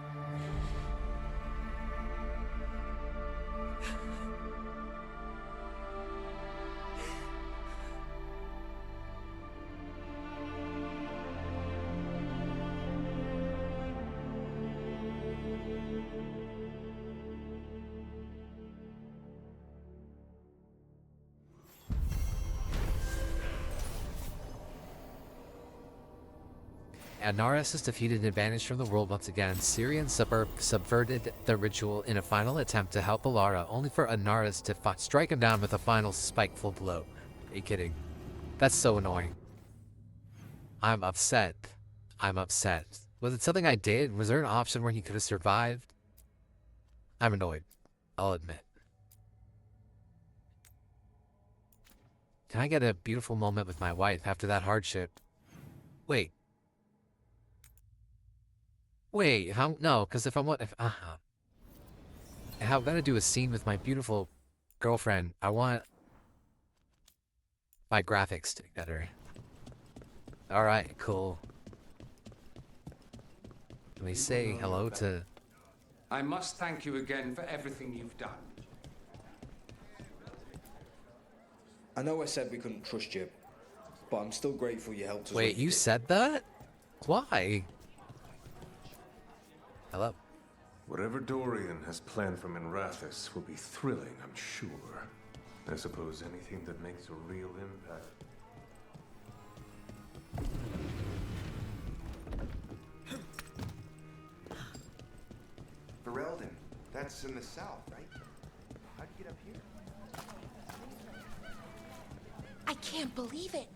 Anaris is defeated and banished from the world once again. Syrian subverted the ritual in a final attempt to help Alara, only for Anaris to strike him down with a final spiteful blow. Are you kidding? That's so annoying. I'm upset. I'm upset. Was it something I did? Was there an option where he could have survived? I'm annoyed. I'll admit. Can I get a beautiful moment with my wife after that hardship? Wait. Wait, no, because if I'm gonna do a scene with my beautiful girlfriend, I want my graphics to be better. Alright, cool. Let me say hello to... I must thank you again for everything you've done. I know I said we couldn't trust you, but I'm still grateful you helped us. Wait, you said that? Why? Hello? Whatever Dorian has planned for Minrathis will be thrilling, I'm sure. I suppose anything that makes a real impact. Ferelden, that's in the south, right? How'd you get up here? I can't believe it.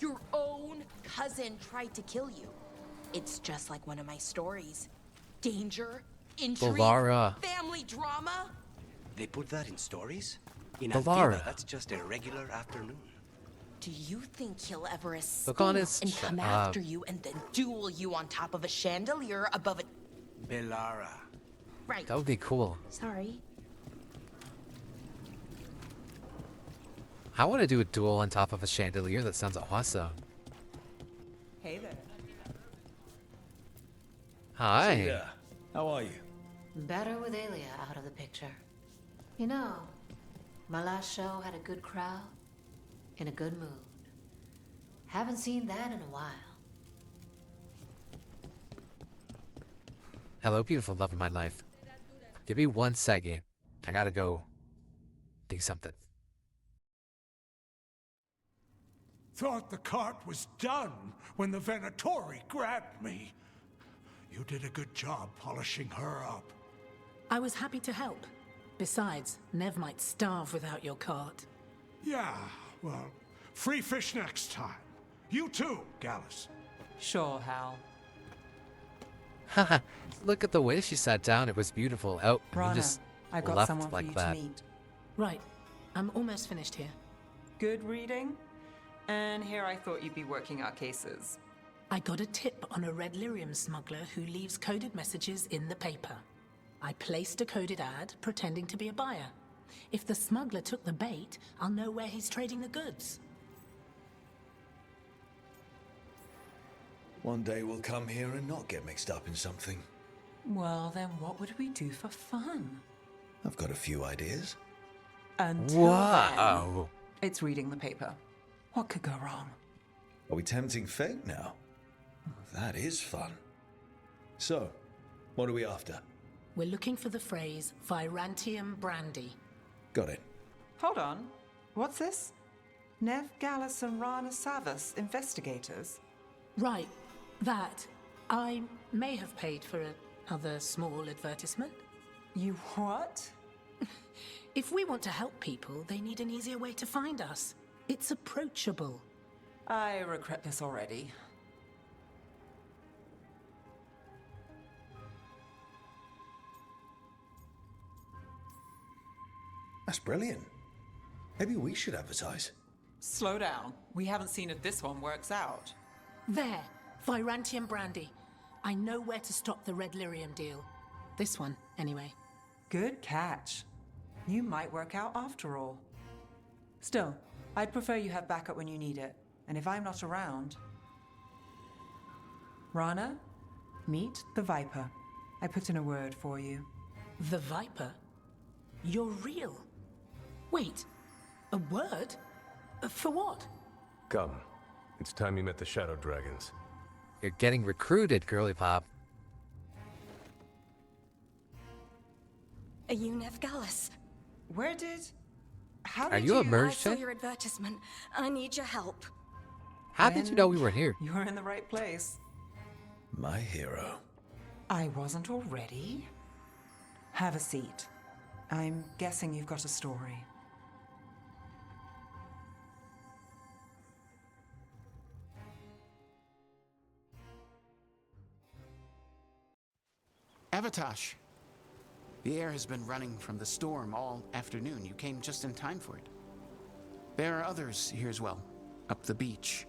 Your own cousin tried to kill you. It's just like one of my stories. Danger, intrigue, Balara. family drama. They put that in stories? In Balara. Althea, that's just a regular afternoon. Do you think he'll ever escape Look on his and come after you and then duel you on top of a chandelier above a... Belara. Right. That would be cool. Sorry. I want to do a duel on top of a chandelier. That sounds awesome. Hey there. Hi. Hey there. How are you? Better with Aelia out of the picture. You know, my last show had a good crowd. In a good mood. Haven't seen that in a while. Hello, beautiful love of my life. Give me 1 second. I gotta go do something. Thought the cart was done when the Venatori grabbed me. You did a good job polishing her up. I was happy to help. Besides, Nev might starve without your cart. Yeah, well, free fish next time. You too, Gallus. Sure, Hal. Haha, look at the way she sat down. It was beautiful. Oh, and Rana, he just I've got left someone for like you that. to meet. Right. I'm almost finished here. Good reading? And here I thought you'd be working our cases. I got a tip on a red lyrium smuggler who leaves coded messages in the paper. I placed a coded ad pretending to be a buyer. If the smuggler took the bait, I'll know where he's trading the goods. One day we'll come here and not get mixed up in something. Well, then what would we do for fun? I've got a few ideas. Until Wow. then, it's reading the paper. What could go wrong? Are we tempting fate now? That is fun. So, what are we after? We're looking for the phrase Virantium brandy. Got it. Hold on. What's this? Nev Gallus and Rana Savas, investigators? Right. That. I may have paid for another small advertisement. You what? If we want to help people, they need an easier way to find us. It's approachable. I regret this already. That's brilliant. Maybe we should advertise. Slow down. We haven't seen if this one works out. There. Virantium brandy. I know where to stop the red lyrium deal. This one, anyway. Good catch. You might work out after all. Still, I'd prefer you have backup when you need it. And if I'm not around... Rana, meet the Viper. I put in a word for you. The Viper? You're real? Wait, a word? For what? Come. It's time you met the Shadow Dragons. You're getting recruited, girly pop. Are you Nev Gallus? Where did... How Are did you a I merge saw check? your advertisement. I need your help. How did you know we were here? You're in the right place. My hero. I wasn't already. Have a seat. I'm guessing you've got a story. Avatosh. The air has been running from the storm all afternoon. You came just in time for it. There are others here as well, up the beach.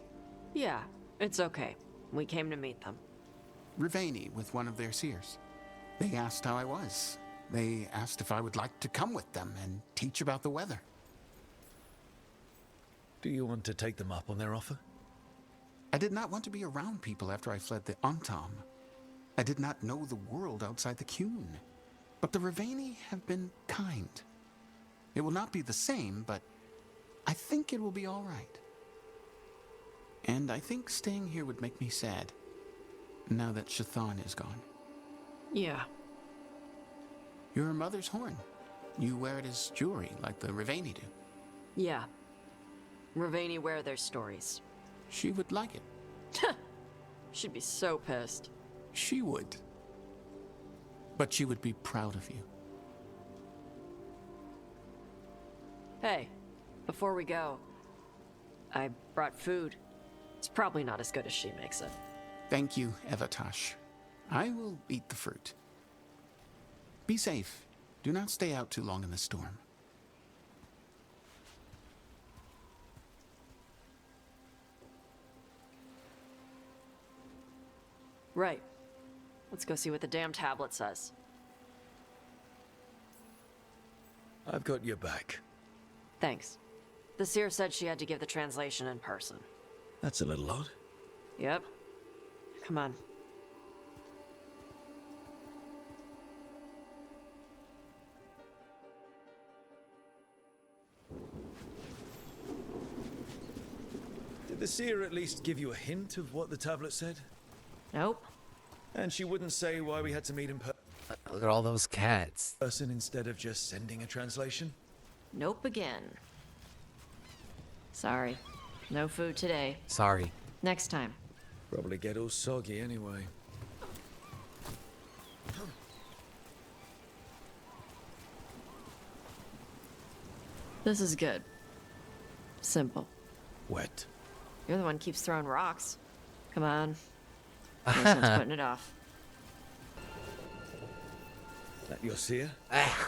Yeah, it's okay. We came to meet them. Riveni with one of their seers. They asked how I was. They asked if I would like to come with them and teach about the weather. Do you want to take them up on their offer? I did not want to be around people after I fled the Antam. I did not know the world outside the Qun. But the Riveni have been kind. It will not be the same, but I think it will be all right. And I think staying here would make me sad, now that Shathan is gone. Yeah. Your mother's horn. You wear it as jewelry, like the Riveni do. Yeah. Riveni wear their stories. She would like it. She'd be so pissed. She would. But she would be proud of you. Hey, before we go, I brought food. It's probably not as good as she makes it. Thank you, Avatosh. I will eat the fruit. Be safe. Do not stay out too long in the storm. Right. Let's go see what the damn tablet says. I've got your back. Thanks. The seer said she had to give the translation in person. That's a little odd. Yep. Come on. Did the seer at least give you a hint of what the tablet said? Nope. And she wouldn't say why we had to meet in Look at all those cats. person instead of just sending a translation? Nope again. Sorry. No food today. Sorry. Next time. Probably get all soggy anyway. This is good. Simple. Wet. You're the one who keeps throwing rocks. Come on. No sense putting it off. That your seer?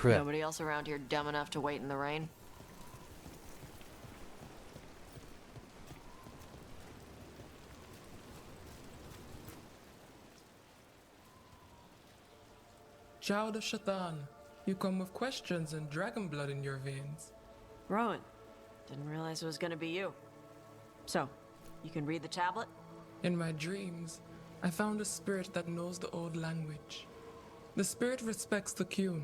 Nobody else around here dumb enough to wait in the rain? Child of Shaitan, you come with questions and dragon blood in your veins. Rowan, didn't realize it was gonna be you. So, you can read the tablet? In my dreams, I found a spirit that knows the old language. The spirit respects the Qun,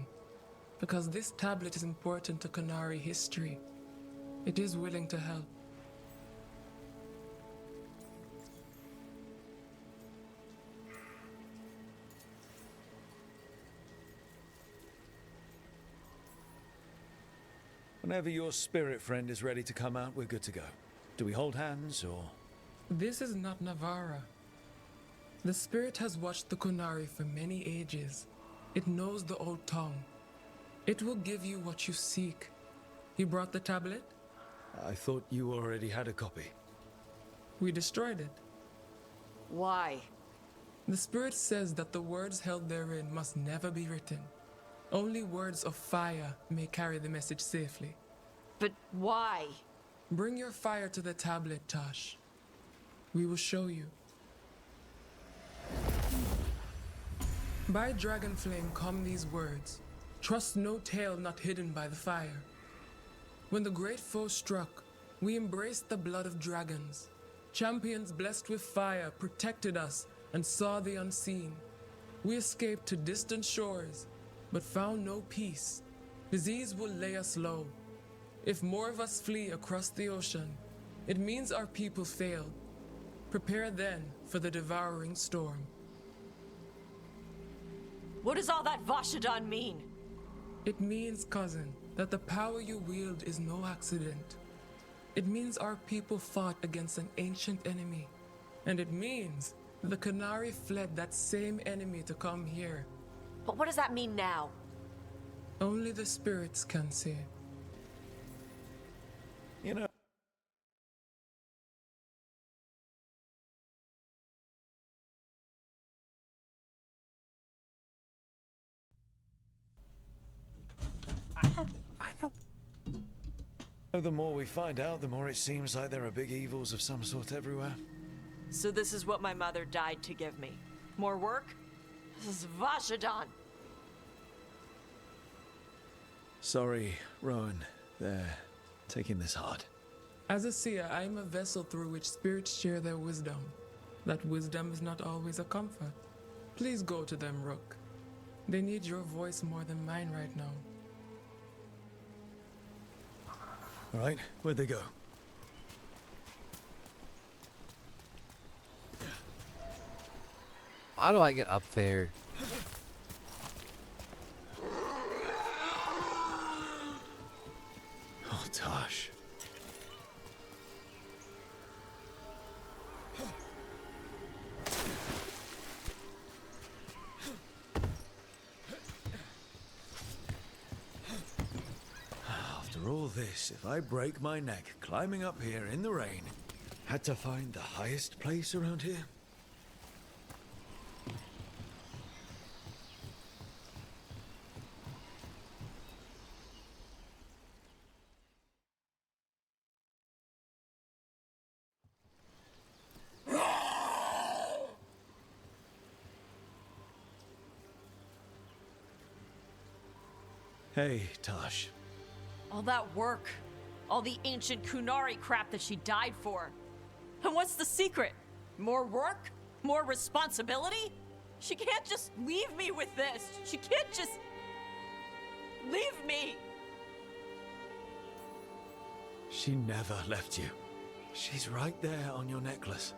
because this tablet is important to Qunari history. It is willing to help. Whenever your spirit friend is ready to come out, we're good to go. Do we hold hands, or...? This is not Navara. The spirit has watched the Qunari for many ages. It knows the old tongue. It will give you what you seek. You brought the tablet? I thought you already had a copy. We destroyed it. Why? The spirit says that the words held therein must never be written. Only words of fire may carry the message safely. But why? Bring your fire to the tablet, Tosh. We will show you. By dragon flame come these words. Trust no tale not hidden by the fire. When the great foe struck, we embraced the blood of dragons. Champions blessed with fire protected us and saw the unseen. We escaped to distant shores, but found no peace. Disease will lay us low. If more of us flee across the ocean, it means our people failed. Prepare then for the devouring storm. What does all that Vashadan mean? It means, cousin, that the power you wield is no accident. It means our people fought against an ancient enemy. And it means the Qunari fled that same enemy to come here. But what does that mean now? Only the spirits can say. You know... The more we find out, the more it seems like there are big evils of some sort everywhere. So this is what my mother died to give me. More work? This is Vashadan. Sorry, Rowan. They're taking this hard. As a seer, I am a vessel through which spirits share their wisdom. That wisdom is not always a comfort. Please go to them, Rook. They need your voice more than mine right now. All right, where'd they go? How do I get up there? Oh, Tosh. After all this, if I break my neck climbing up here in the rain, had to find the highest place around here? Hey, Tosh. All that work. All the ancient Qunari crap that she died for. And what's the secret? More work? More responsibility? She can't just leave me with this. She can't just... leave me. She never left you. She's right there on your necklace.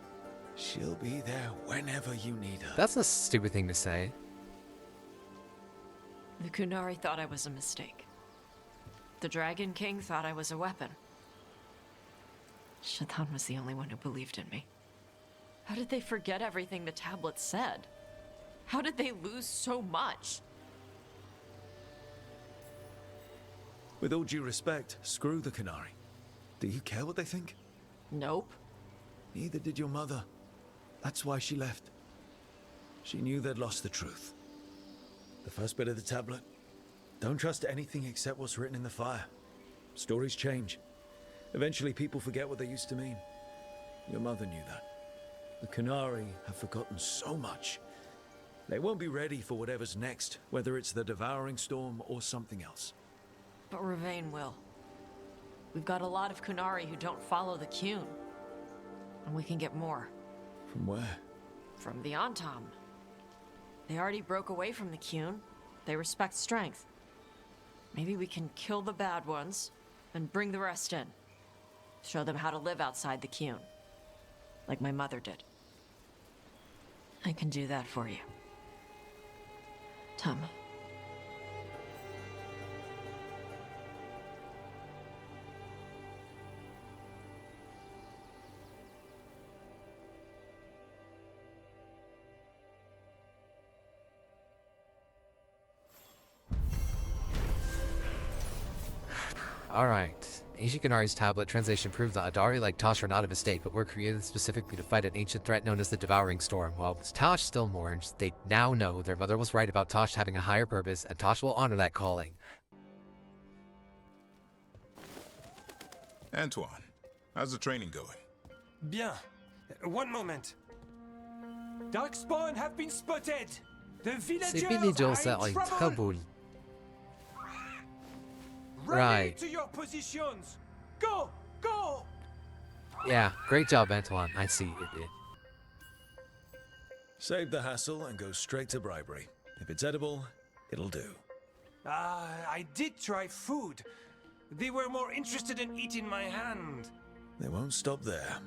She'll be there whenever you need her. That's a stupid thing to say. The Kunari thought I was a mistake. The Dragon King thought I was a weapon. Shaitan was the only one who believed in me. How did they forget everything the tablet said? How did they lose so much? With all due respect, screw the Kunari. Do you care what they think? Nope. Neither did your mother. That's why she left. She knew they'd lost the truth. The first bit of the tablet. Don't trust anything except what's written in the fire. Stories change. Eventually people forget what they used to mean. Your mother knew that. The Kunari have forgotten so much. They won't be ready for whatever's next, whether it's the devouring storm or something else. But Ravain will. We've got a lot of Kunari who don't follow the Qun. And we can get more. From where? From the Antam. They already broke away from the Qun. They respect strength. Maybe we can kill the bad ones and bring the rest in. Show them how to live outside the Qun. Like my mother did. I can do that for you. Tama. Alright. Ancient Kunari's tablet translation proves that Adari like Tosh are not a mistake, but were created specifically to fight an ancient threat known as the Devouring Storm. While with Tosh still mourns, they now know their mother was right about Tosh having a higher purpose, and Tosh will honor that calling. Antoine, how's the training going? Bien. One moment. Darkspawn have been spotted. The C'est villagers fini are in de trouble. trouble. Rally Right. to your positions. Go, go. Yeah, great job, Antoine. I see it. Save the hassle and go straight to bribery. If it's edible, it'll do. I did try food. They were more interested in eating my hand. They won't stop there.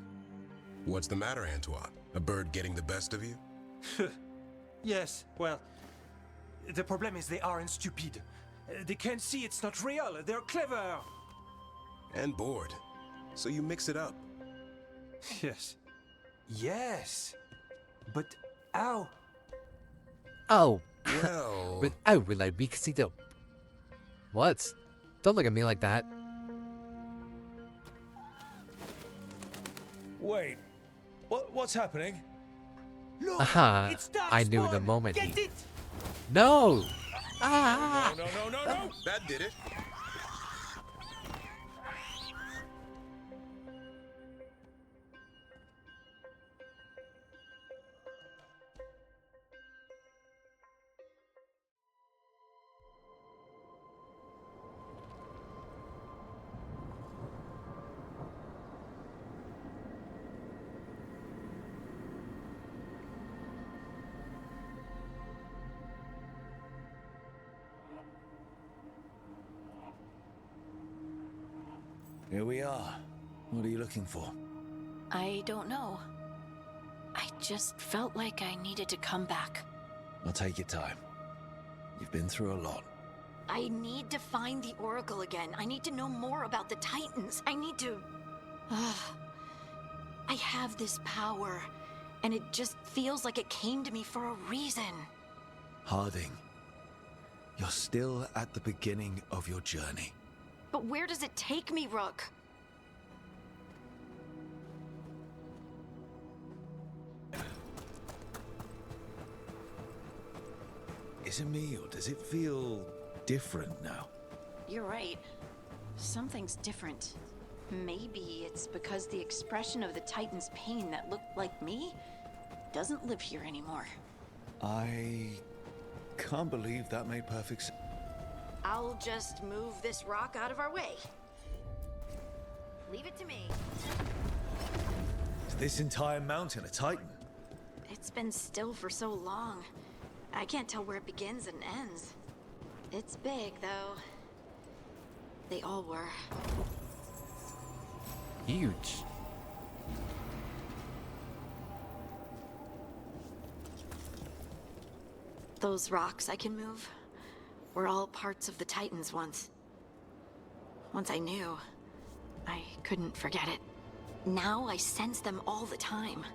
What's the matter, Antoine? A bird getting the best of you? Yes, well, the problem is they aren't stupid. They can't see it's not real. They're clever. And bored. So you mix it up. Yes. Yes. But how? Oh. Well. But how will I be casito? What? Don't look at me like that. Wait. What's happening? Look, Aha. it's Darkspawn. I knew the moment Get he... it? No! Ah! No. That did it. Here we are. What are you looking for? I don't know. I just felt like I needed to come back. I'll take your time. You've been through a lot. I need to find the Oracle again. I need to know more about the Titans. I need to... I have this power, and it just feels like it came to me for a reason. Harding, you're still at the beginning of your journey. But where does it take me, Rook? Is it me, or does it feel different now? You're right. Something's different. Maybe it's because the expression of the Titan's pain that looked like me doesn't live here anymore. I can't believe that made perfect sense. I'll just move this rock out of our way. Leave it to me. Is this entire mountain a Titan? It's been still for so long. I can't tell where it begins and ends. It's big, though. They all were. Huge. Those rocks I can move were all parts of the Titans once. Once I knew, I couldn't forget it. Now I sense them all the time,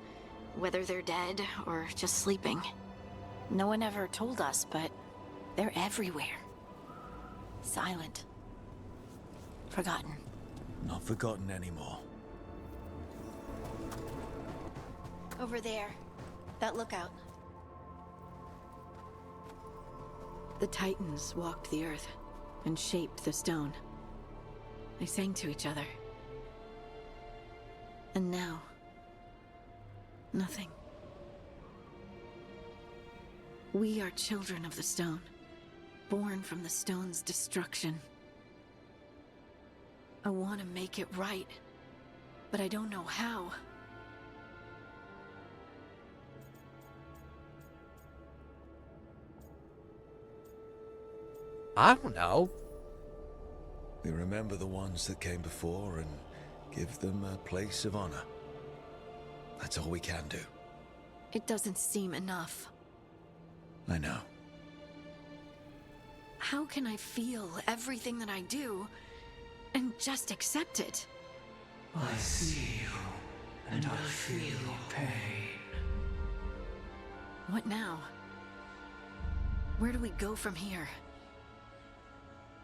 whether they're dead or just sleeping. No one ever told us, but they're everywhere. Silent. Forgotten. Not forgotten anymore. Over there. That lookout. The Titans walked the earth and shaped the stone. They sang to each other. And now, nothing. We are children of the stone, born from the stone's destruction. I want to make it right, but I don't know how. I don't know. We remember the ones that came before and give them a place of honor. That's all we can do. It doesn't seem enough. I know. How can I feel everything that I do and just accept it? I see you, and I feel your pain. What now? Where do we go from here?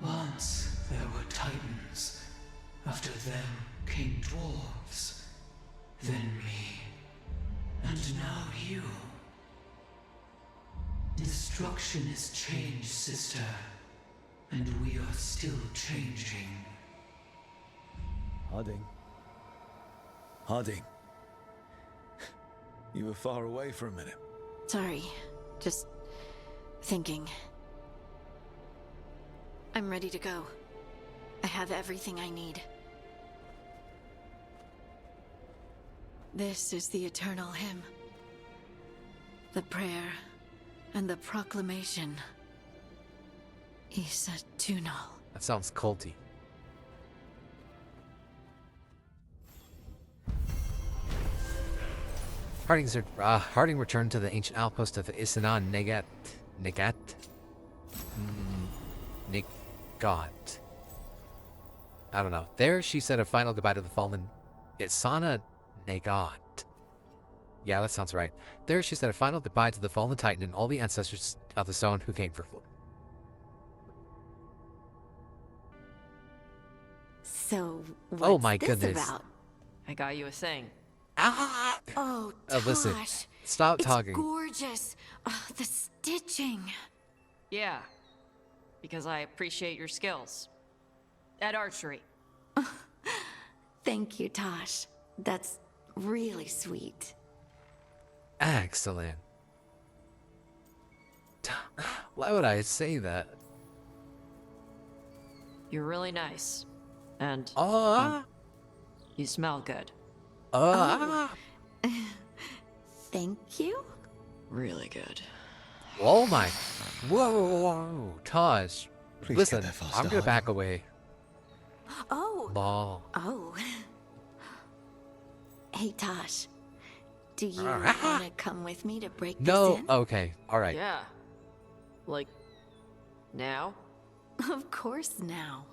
Once there were Titans. After them came dwarves. Then me. And now you. Destruction is change, sister. And we are still changing. Harding. Harding. You were far away for a minute. Sorry, just thinking. I'm ready to go. I have everything I need. This is the eternal hymn. The prayer and the proclamation. Isa Tunal. That sounds culty. Harding returned to the ancient outpost of Isana Negat. I don't know. There, she said a final goodbye to the fallen Isana Negat. Yeah, that sounds right. There, she said a final goodbye to the fallen Titan and all the ancestors of the stone who came for food. So, what's oh my this goodness. about? I got you a thing. Oh, Tosh. Listen, stop talking. It's gorgeous. Oh, the stitching. Yeah, because I appreciate your skills. At archery. Thank you, Tosh. That's really sweet. Excellent. Why would I say that? You're really nice. And you smell good. Thank you? Really good. Oh my. Whoa. Tosh. Please listen, get there faster, I'm gonna Harding. back away. Oh. Ball. Oh. Hey, Tosh. Do you want to come with me to break this No. in? Okay. All right. Yeah. Like, now? Of course now.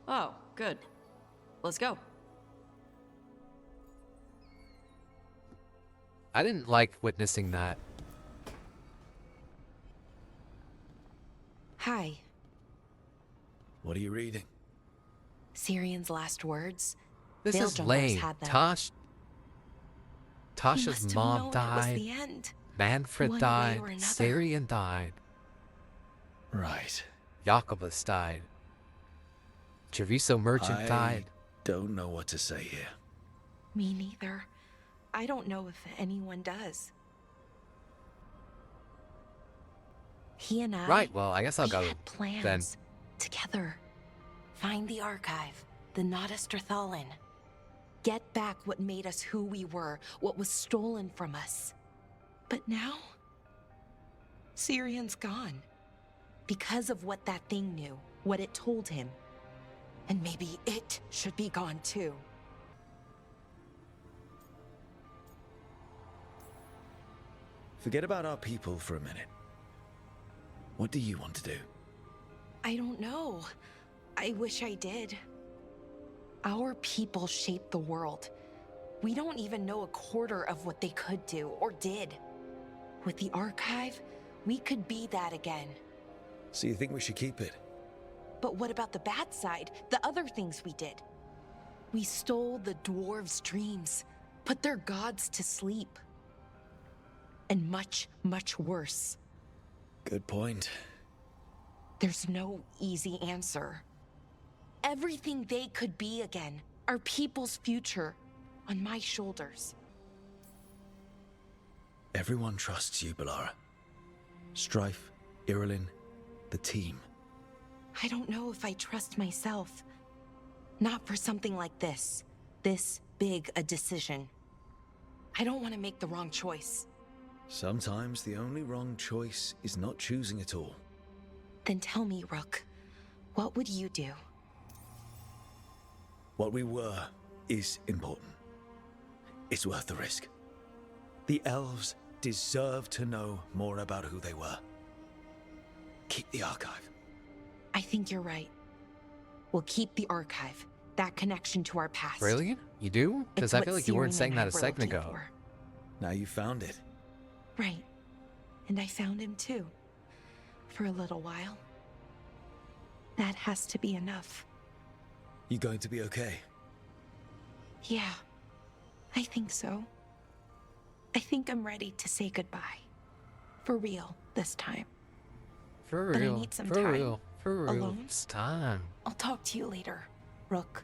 Oh, good. Let's go. I didn't like witnessing that. Hi. What are you reading? Syrian's last words. This is Veilguard lame. had them. Tasha's He must have mom known it was died. the end. Manfred One way died. or another. Syrian died. Right. Jacobus died. Treviso Merchant I died. don't know what to say here. Me neither. I don't know if anyone does. He and I. Right, well, I guess I'll we go had plans then. together. Find the archive, the Nodasterthalin. Get back what made us who we were, what was stolen from us. But now, Syrian's gone. Because of what that thing knew, what it told him. And maybe it should be gone too. Forget about our people for a minute. What do you want to do? I don't know. I wish I did. Our people shaped the world. We don't even know a quarter of what they could do or did. With the archive, we could be that again. So you think we should keep it? But what about the bad side? The other things we did? We stole the dwarves' dreams, put their gods to sleep. And much, much worse. Good point. There's no easy answer. Everything they could be again, our people's future, on my shoulders. Everyone trusts you, Balara. Strife, Irilyn, the team. I don't know if I trust myself. Not for something like this. This big a decision. I don't want to make the wrong choice. Sometimes the only wrong choice is not choosing at all. Then tell me, Rook, what would you do? What we were is important. It's worth the risk. The elves deserve to know more about who they were. Keep the archive. I think you're right. We'll keep the archive. That connection to our past. Brilliant? You do? Because I feel like you weren't saying that a second ago. For. Now you found it. Right. And I found him too. For a little while. That has to be enough. You going to be okay? Yeah. I think so. I think I'm ready to say goodbye. For real, this time. For But real. I need some for time. real. For real. Alone? It's time. I'll talk to you later, Rook.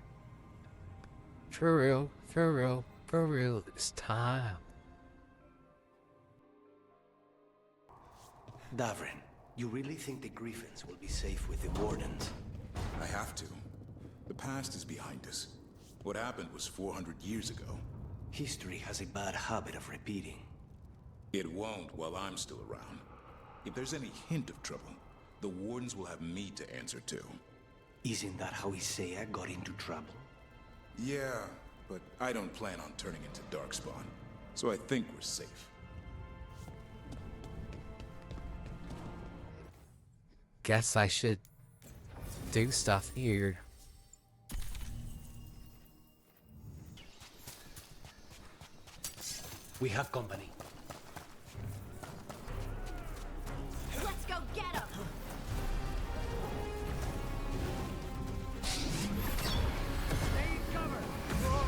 For real. For real. For real. It's time. Davrin, you really think the Griffins will be safe with the Wardens? I have to. The past is behind us. What happened was 400 years ago. History has a bad habit of repeating. It won't while I'm still around. If there's any hint of trouble, the Wardens will have me to answer to. Isn't that how Isaiah got into trouble? Yeah, but I don't plan on turning into Darkspawn, so I think we're safe. Guess I should do stuff here. We have company. Let's go get him!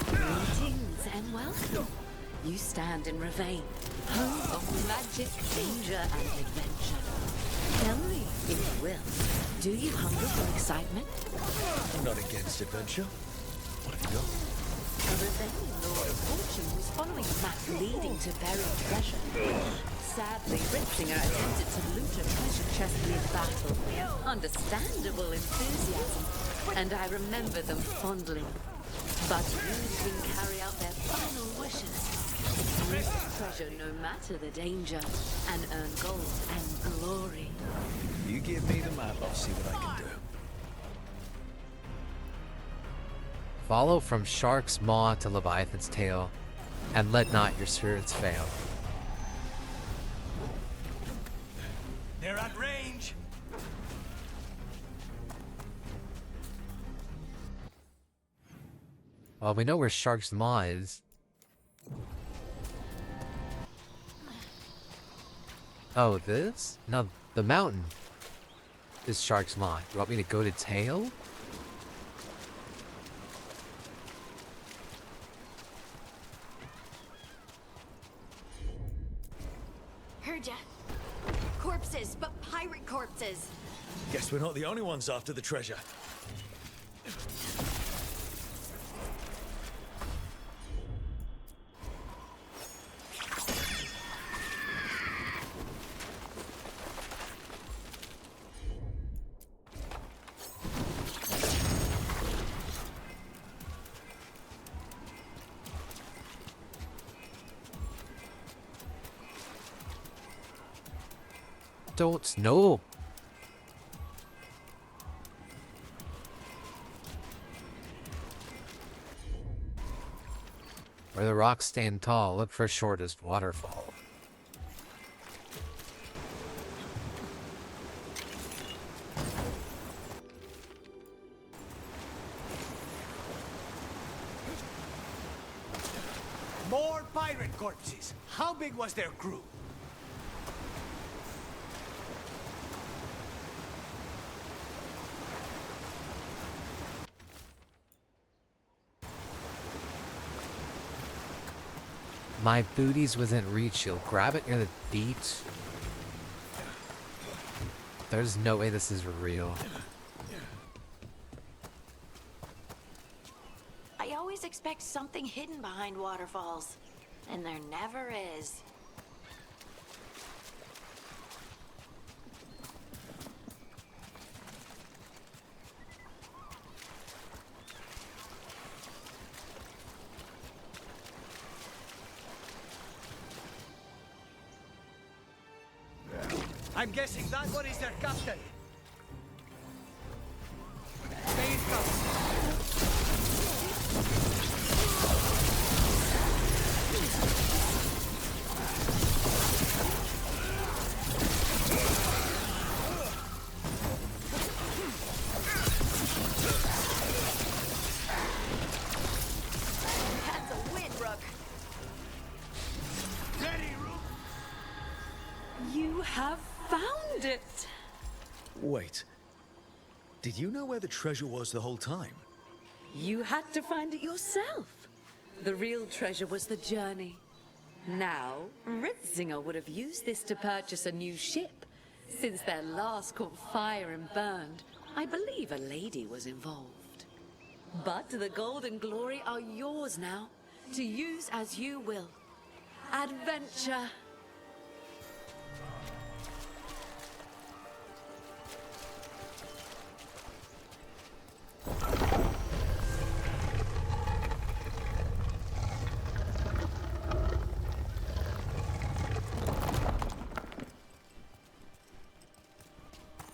Greetings and welcome. You stand in Ravane, home of magic, danger, and adventure. Tell me, if you will, do you hunger for excitement? I'm not against adventure. What have you got? A Ravane Lord of Fortune was following a map leading to buried treasure. Sadly, Ritzinger attempted to loot a treasure chest mid-battle. Understandable enthusiasm, and I remember them fondly. But you can carry out their final wishes. Use the treasure no matter the danger, and earn gold and glory. You give me the map, I'll see what I can do. Follow from Shark's Maw to Leviathan's Tail, and let not your spirits fail. They're at range. Well, we know where Shark's Maw is. Oh, this? No, the mountain is Shark's Maw. You want me to go to Tail? Heard ya. Corpses, but pirate corpses. Guess we're not the only ones after the treasure. Don't know. Where the rocks stand tall, look for shortest waterfall. pirate corpses. How big was their crew? My booty's within reach. You'll grab it near the beach. There's no way this is real. I always expect something hidden behind waterfalls, and there never is. I'm guessing that one is their captain. There it comes. That's a win, Rook. Ready, Rook? You have found it! Wait. Did you know where the treasure was the whole time? You had to find it yourself. The real treasure was the journey. Now, Ritzinger would have used this to purchase a new ship. Since their last caught fire and burned, I believe a lady was involved. But the gold and glory are yours now, to use as you will. Adventure!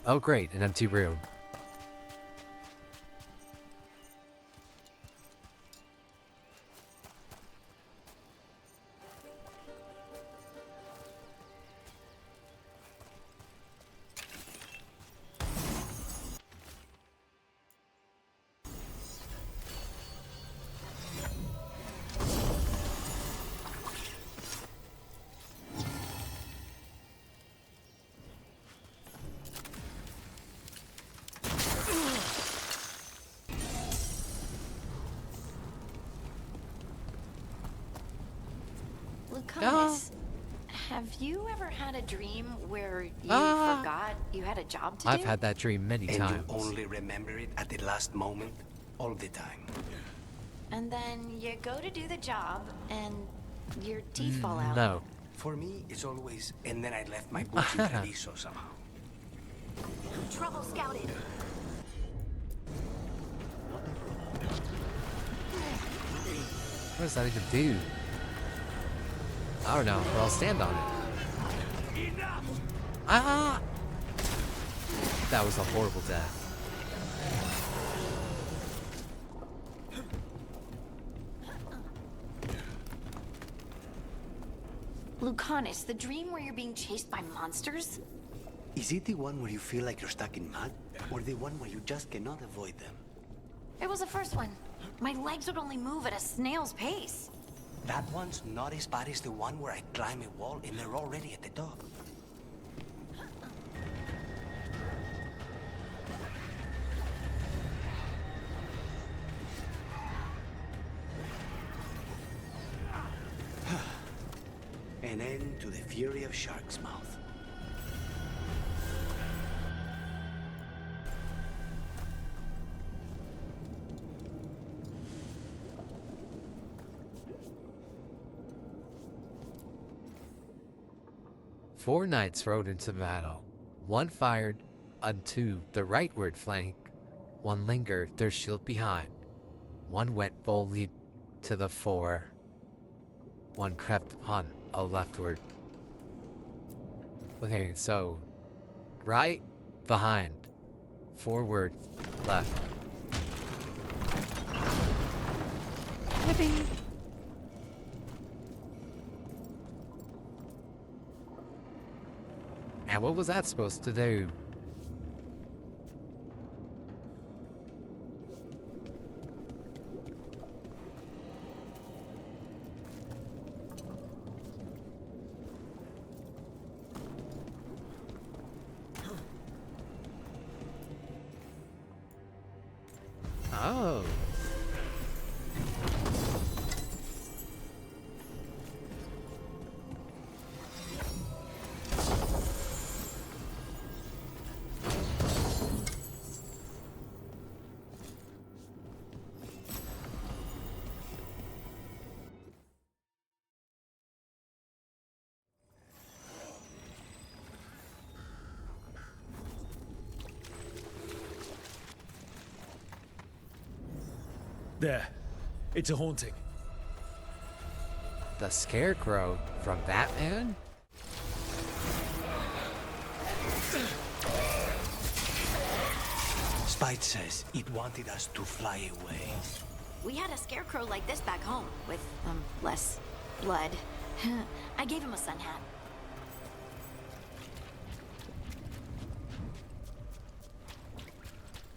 Oh great, an empty room. Lucanus, have you ever had a dream where you forgot you had a job to do? I've had that dream many And times. you only remember it at the last moment, all the time. And then you go to do the job, and your teeth fall out. No. For me, it's always, and then I left my boots in Treviso somehow. Trouble scouted. What does that even do? I don't know, but I'll stand on it. Ah! That was a horrible death. Lucanus, the dream where you're being chased by monsters? Is it the one where you feel like you're stuck in mud, or the one where you just cannot avoid them? It was the first one. My legs would only move at a snail's pace. That one's not as bad as the one where I climb a wall and they're already at the top. An end to the fury of Shark's Mouth. Four knights rode into battle. One fired unto the rightward flank. One lingered, their shield behind. One went boldly to the fore. One crept upon a leftward. Okay, so right, behind, forward, left. Yippee! And what was that supposed to do? Oh. There. It's a haunting. The Scarecrow from Batman? Spite says it wanted us to fly away. We had a scarecrow like this back home, with, less blood. I gave him a sun hat.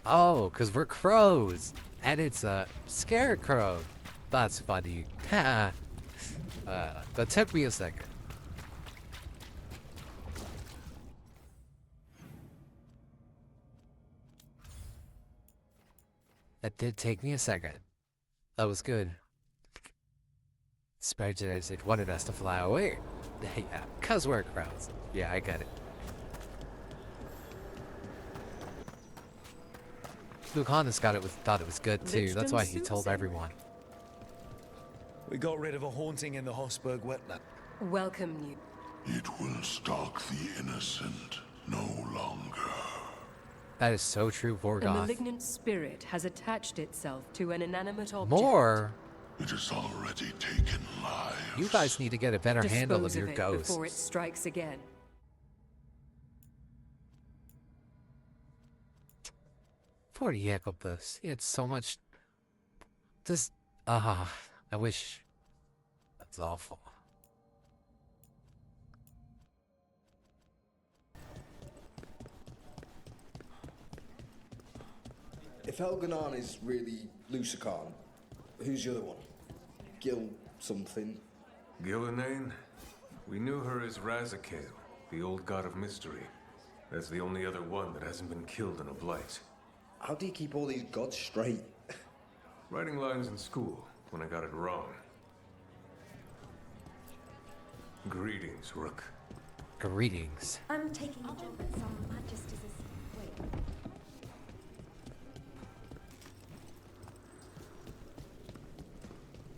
Oh, because we're crows. And it's a scarecrow. That's funny. That took me a second. That did take me a second. That was good. Spectators, it wanted us to fly away. Yeah, because we're crows. Yeah, I get it. Lucanus thought it was good too. That's why he told everyone. We got rid of a haunting in the Hossberg wetland. Welcome you. It will stalk the innocent no longer. That is so true, A Vorgoth. malignant spirit has attached itself to an inanimate object. More? It has already taken lives. You guys need to get a better handle of your it ghosts. before it strikes again. For the heck of this, it's so much. This. I wish. That's awful. If Elganon is really Lucican, who's the other one? Gil something? Gillenane? We knew her as Razakale, the old god of mystery. That's the only other one that hasn't been killed in a blight. How do you keep all these gods straight? Writing lines in school when I got it wrong. Greetings, Rook. Greetings. I'm taking a job at some Majesty's estate. Wait.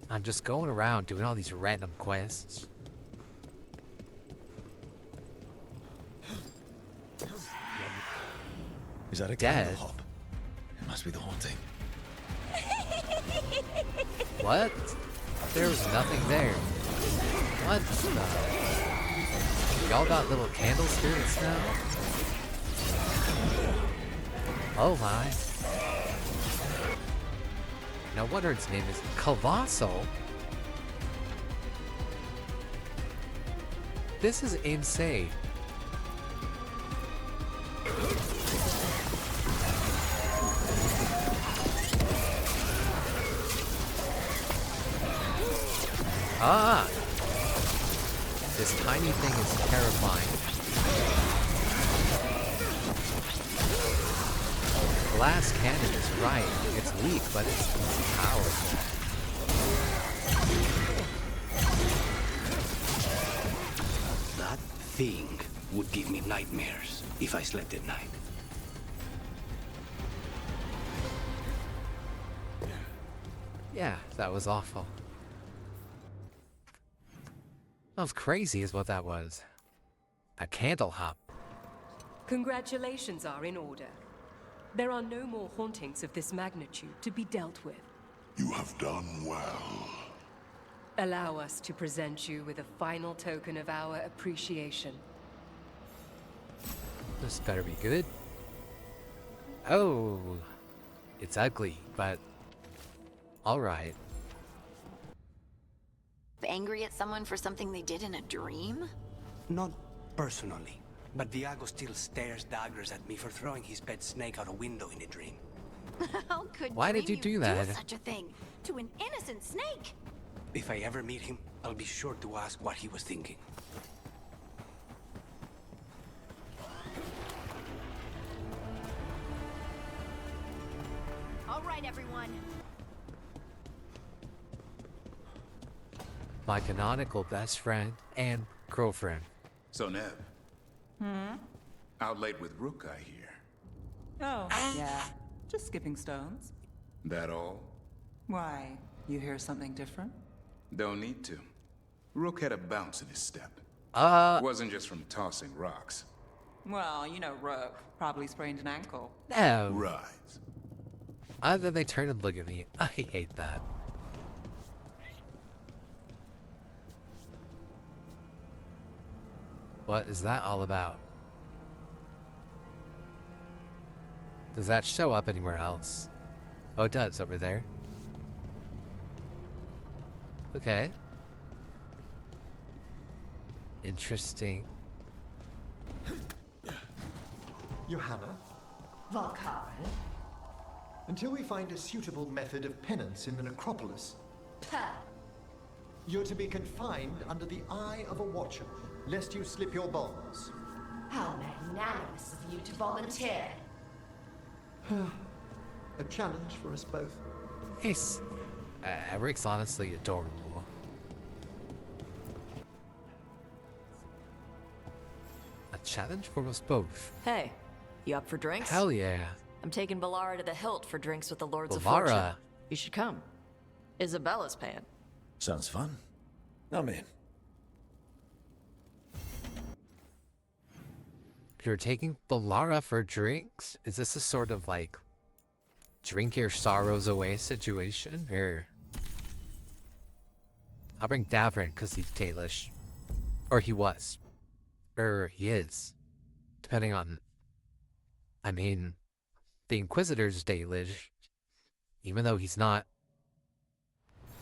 I'm just going around doing all these random quests. Is that a Dead? candle hop? It must be the haunting. What? There was nothing there. What the? Y'all got little candle spirits now? Oh my. No wonder its name is Colossal. This is insane. Ah! This tiny thing is terrifying. Glass cannon is right. It's weak, but it's powerful. That thing would give me nightmares if I slept at night. Yeah, that was awful. That was crazy is what that was. A candle hop. Congratulations are in order. There are no more hauntings of this magnitude to be dealt with. You have done well. Allow us to present you with a final token of our appreciation. This better be good. Oh, it's ugly, but alright. Angry at someone for something they did in a dream? Not personally, but Viago still stares daggers at me for throwing his pet snake out a window in a dream. How could Why did you do that? such a thing to an innocent snake? If I ever meet him, I'll be sure to ask what he was thinking. All right. right, everyone. My canonical best friend and girlfriend. So, Neb, Hmm? out late with Rook, I hear. Oh, yeah. Just skipping stones. That all? Why? You hear something different? Don't need to. Rook had a bounce in his step. Wasn't just from tossing rocks. Well, you know Rook. Probably sprained an ankle. No. Right. Either they turn and look at me. I hate that. What is that all about? Does that show up anywhere else? Oh, it does over there. Okay. Interesting. Johanna? Valkaren? Until we find a suitable method of penance in the necropolis, you're to be confined under the eye of a watcher, lest you slip your bonds. How magnanimous of you to volunteer. A challenge for us both. He's... Rick's honestly adorable. A challenge for us both. Hey, you up for drinks? Hell yeah. I'm taking Ballara to the hilt for drinks with the Lords of Fortune. Ballara. You should come. Isabella's paying. Sounds fun. I'm in. You're taking Ballara for drinks? Is this a sort of like drink your sorrows away situation? Or I'll bring Davrin because he's Tailish. Or he was. Or he is. Depending on... I mean, the Inquisitor's Tailish, even though he's not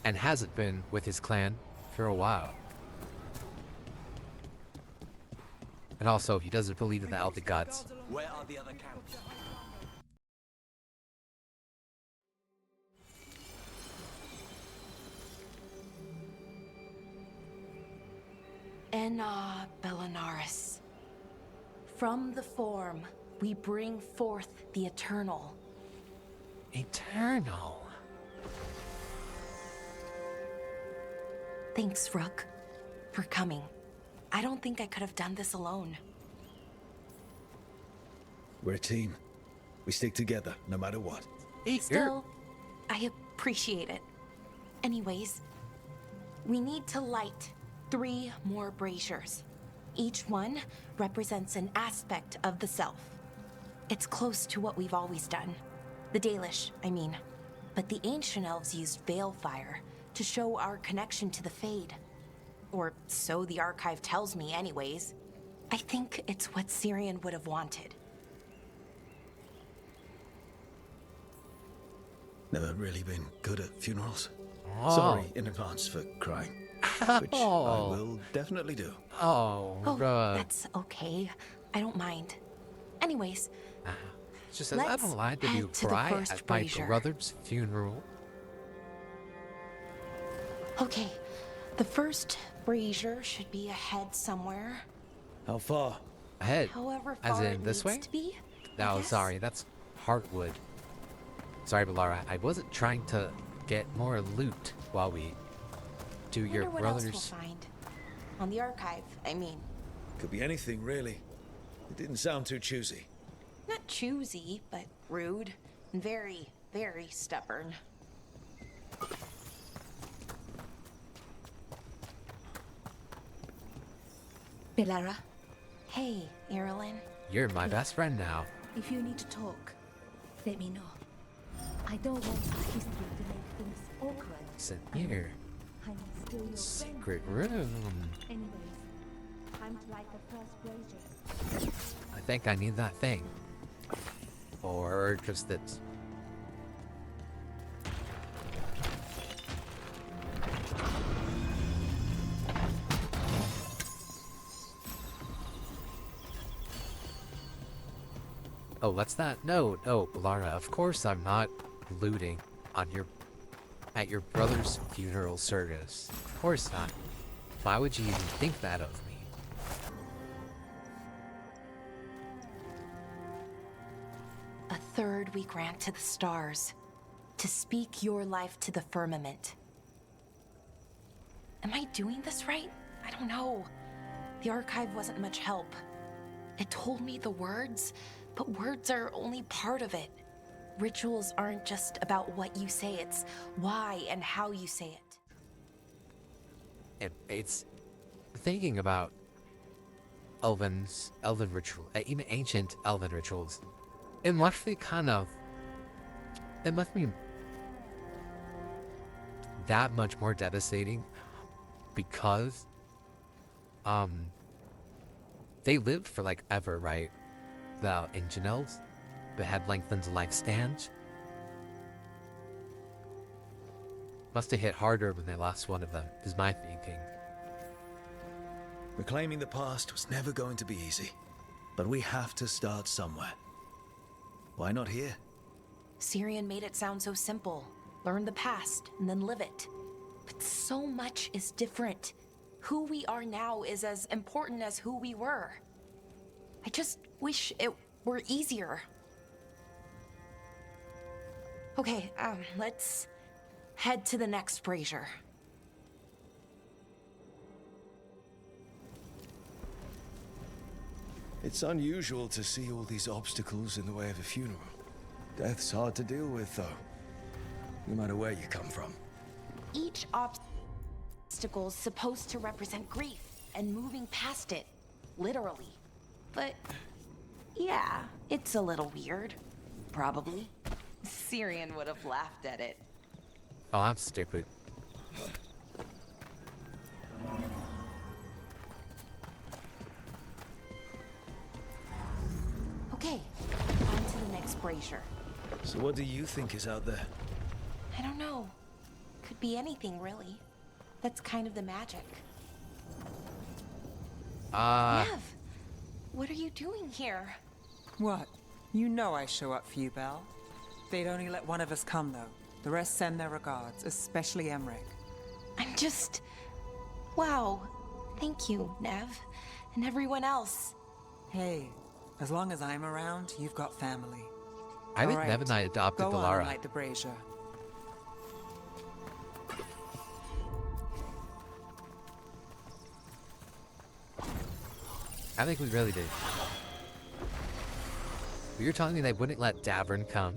and hasn't been with his clan for a while. And also, he doesn't believe in the Elder Gods. Where are the other camps? Enna Bellinaris. From the form, we bring forth the eternal. Eternal? Thanks, Rook, for coming. I don't think I could have done this alone. We're a team. We stick together, no matter what. Still, I appreciate it. Anyways, we need to light 3 more braziers. Each one represents an aspect of the self. It's close to what we've always done. The Dalish, I mean. But the ancient elves used veil fire to show our connection to the Fade. Or so the archive tells me anyways. I think it's what Syrian would have wanted. Never really been good at funerals. Oh. Sorry in advance for crying. Which I will definitely do. Oh, That's okay. I don't mind. Anyways, she says, I don't like to do cry at my brother's funeral. Okay, the first brazier should be ahead somewhere. How far? Ahead? However As far in it this needs way? to be, No, guess. sorry, that's Heartwood. Sorry, Ballara, I wasn't trying to get more loot while we do your Wonder what brother's... else we'll find. On the archive, I mean. Could be anything, really. It didn't sound too choosy. Not choosy, but rude. And very, very stubborn. Ballara? Hey, Irilyn. You're my best friend now. If you need to talk, let me know. I don't want our history to make things awkward. Sit here. I'm still your Secret room. Anyways, time to light the first brazier. I think I need that thing. Or just this. Oh, that's that? No, Ballara, of course I'm not looting on at your brother's funeral service. Of course not. Why would you even think that of me? A third we grant to the stars. to speak your life to the firmament. Am I doing this right? I don't know. The archive wasn't much help. It told me the words, but words are only part of it. Rituals aren't just about what you say, it's why and how you say it. It's thinking about elven ritual, even ancient elven rituals. It must be that much more devastating because they lived for like ever, right? The ancient elves, but had lengthened lifespans. Must have hit harder when they lost one of them, is my thinking. Reclaiming the past was never going to be easy, but we have to start somewhere. Why not here? Syrian made it sound so simple. Learn the past and then live it. But so much is different. Who we are now is as important as who we were. I just wish it were easier. Okay, let's head to the next brazier. It's unusual to see all these obstacles in the way of a funeral. Death's hard to deal with, though, no matter where you come from. Each obstacle's supposed to represent grief and moving past it, literally. But yeah, it's a little weird. Probably. Syrian would have laughed at it. Oh, I'm stupid. Okay, on to the next brazier. So what do you think is out there? I don't know. Could be anything, really. That's kind of the magic. Nev, what are you doing here? What? You know I show up for you, Belle. They'd only let one of us come, though. The rest send their regards, especially Emmerich. I'm just... Wow. Thank you, Nev. And everyone else. Hey, as long as I'm around, you've got family. I think Nev and I adopted Go the on Lara. and light the brazier. I think we really did. But you're telling me they wouldn't let Davern come?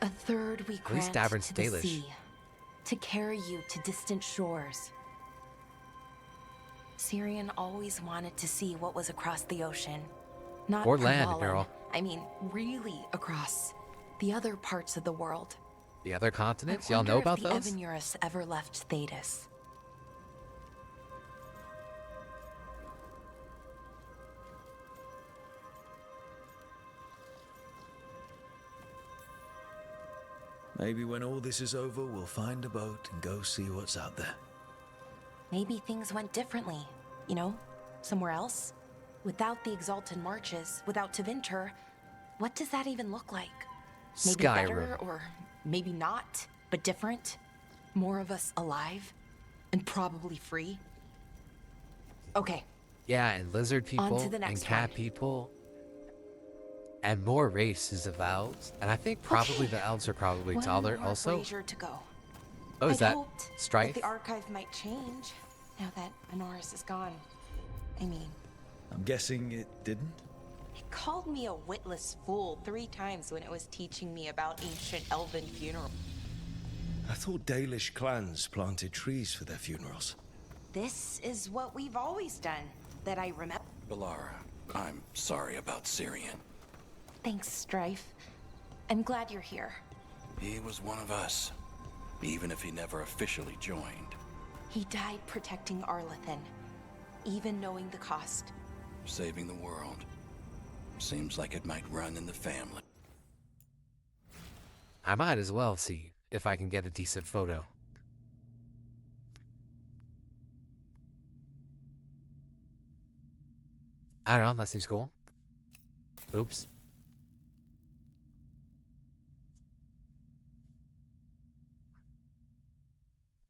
A third we At least grant Davern's to the Dalish. sea, to carry you to distant shores. Syrian always wanted to see what was across the ocean. Not Or land, Valhalla. girl. I mean, really across. The other parts of the world. The other continents? I Y'all know wonder about if the those? Evanurus ever left Thetis. Maybe when all this is over, we'll find a boat and go see what's out there. Maybe things went differently, you know? Somewhere else? Without the Exalted Marches, without Tevinter, what does that even look like? Maybe better, Skyrim. or maybe not, but different? More of us alive? And probably free? Okay, Yeah, and lizard people, to the and next cat one. people. And more races of elves. And I think probably the elves are probably one taller more also. brazier to go. Oh, is I'd that hoped Strife? that the archive might change, now that Honoris is gone. I mean, I'm guessing it didn't? it called me a witless fool 3 times when it was teaching me about ancient elven funerals. I thought Dalish clans planted trees for their funerals. This is what we've always done, that I remember. Balara, I'm sorry about Syrian. Thanks, Strife. I'm glad you're here. He was one of us, even if he never officially joined. He died protecting Arlathan, even knowing the cost. Saving the world. Seems like it might run in the family. I might as well see if I can get a decent photo. I don't know, that seems cool. Oops.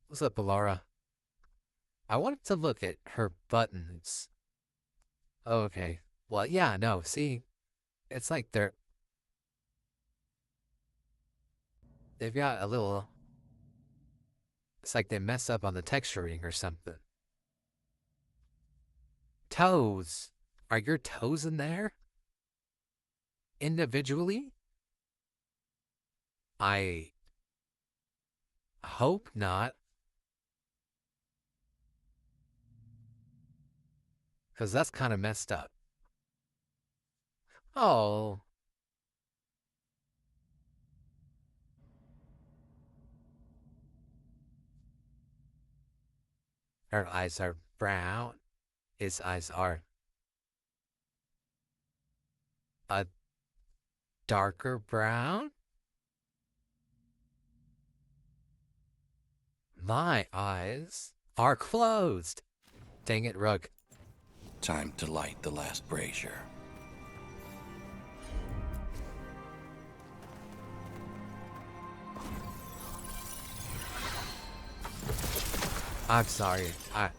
What's up, Balara? I wanted to look at her buttons. Oh, okay. Well, yeah, no, see? It's like they're... they've got a little... It's like they messed up on the texturing or something. Toes. Are your toes in there? Individually? I hope not. Because that's kind of messed up. Oh. Her eyes are brown. His eyes are a darker brown. My eyes are closed. Dang it, Rug. Time to light the last brazier. I'm sorry. I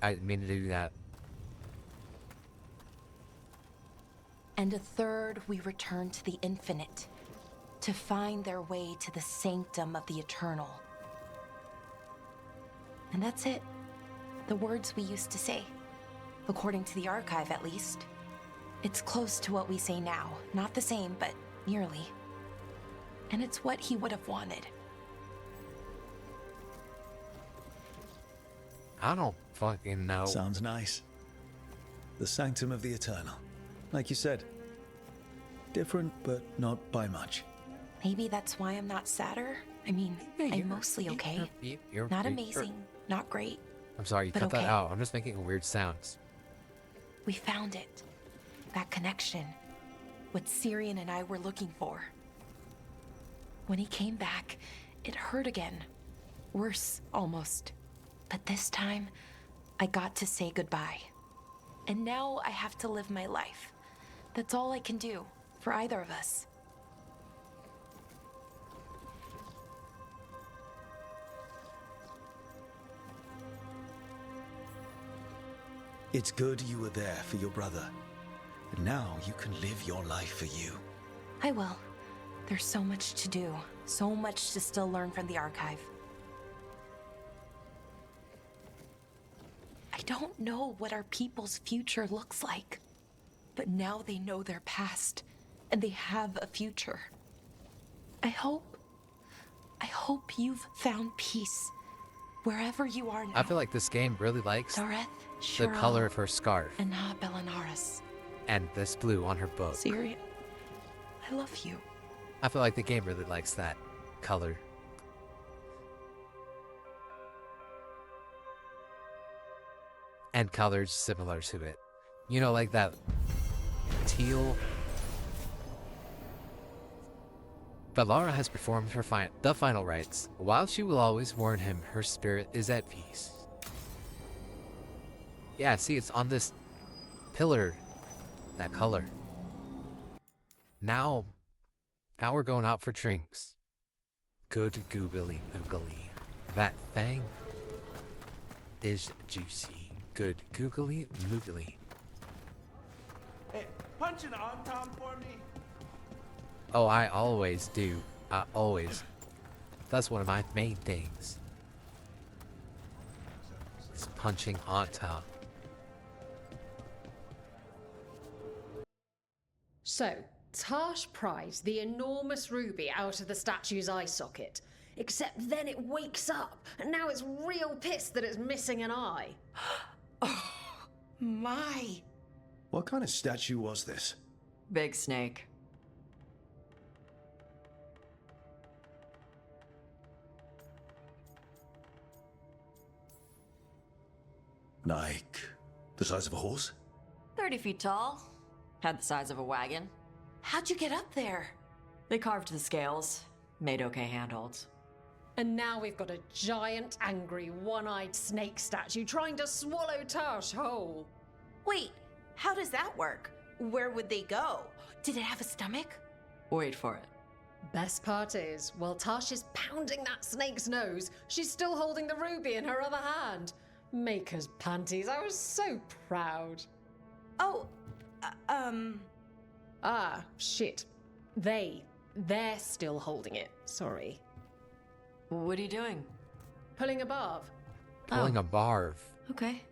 didn't mean to do that. And a third we return to the infinite, to find their way to the sanctum of the eternal. And that's it. The words we used to say. According to the archive, at least. It's close to what we say now. Not the same, but nearly. And it's what he would have wanted. I don't fucking know. Sounds nice. The sanctum of the eternal. Like you said. Different, but not by much. Maybe that's why I'm not sadder. I mean, I'm mostly okay. Not amazing, not great. I'm sorry, you but cut that okay. out. I'm just making weird sounds. We found it. That connection. What Syrian and I were looking for. When he came back, it hurt again. Worse, almost. But this time, I got to say goodbye. And now I have to live my life. That's all I can do, for either of us. It's good you were there for your brother. And now you can live your life for you. I will. There's so much to do. So much to still learn from the archive. I don't know what our people's future looks like. But now they know their past. And they have a future. I hope you've found peace. Wherever you are now. I feel like this game really likes Doreth, the Shirel, color of her scarf and Na Belanaris. and this blue on her book. Syrian, I love you. I feel like the game really likes that color. And colors similar to it. You know, like that teal. Valara has performed her the final rites. While she will always warn him, her spirit is at peace. Yeah, see, it's on this pillar. That color. Now we're going out for drinks. Good googly oogly. That thing is juicy. Good googly moogly. Hey, punch an on-tom for me. Oh, I always do. I always. That's one of my main things. It's punching on top. So, Tarsh pries the enormous ruby out of the statue's eye socket. Except then it wakes up, and now it's real pissed that it's missing an eye. Oh, my. What kind of statue was this? Big snake. Like, the size of a horse? 30 feet tall. Had the size of a wagon. How'd you get up there? They carved the scales. Made okay handholds. And now we've got a giant, angry, one-eyed snake statue trying to swallow Tarsh whole. Wait, how does that work? Where would they go? Did it have a stomach? Wait for it. Best part is, while Tarsh is pounding that snake's nose, she's still holding the ruby in her other hand. Maker's panties, I was so proud. Oh, Ah, shit. They're still holding it. Sorry. What are you doing? Pulling a barv. Pulling a barv. Okay.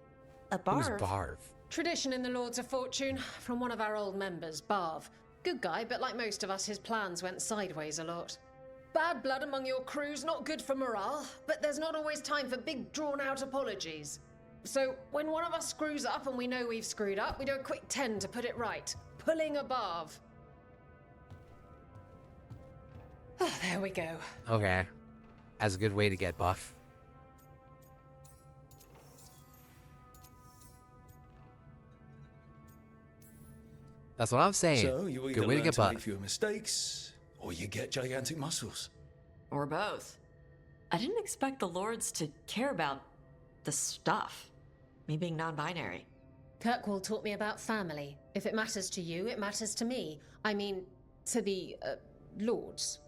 A Who's barv? barv? Tradition in the Lords of Fortune from one of our old members, Barv. Good guy, but like most of us, his plans went sideways a lot. Bad blood among your crew's not good for morale, but there's not always time for big, drawn-out apologies. So when one of us screws up and we know we've screwed up, we do a quick 10 to put it right. Pulling a barv. Oh, there we go. Okay. That's a good way to get buff. That's what I'm saying. So you either good way to learn get to buff. make fewer mistakes, or you get gigantic muscles. Or both. I didn't expect the Lords to care about the stuff. Me being non-binary. Kirkwall taught me about family. If it matters to you, it matters to me. I mean, to the, Lords.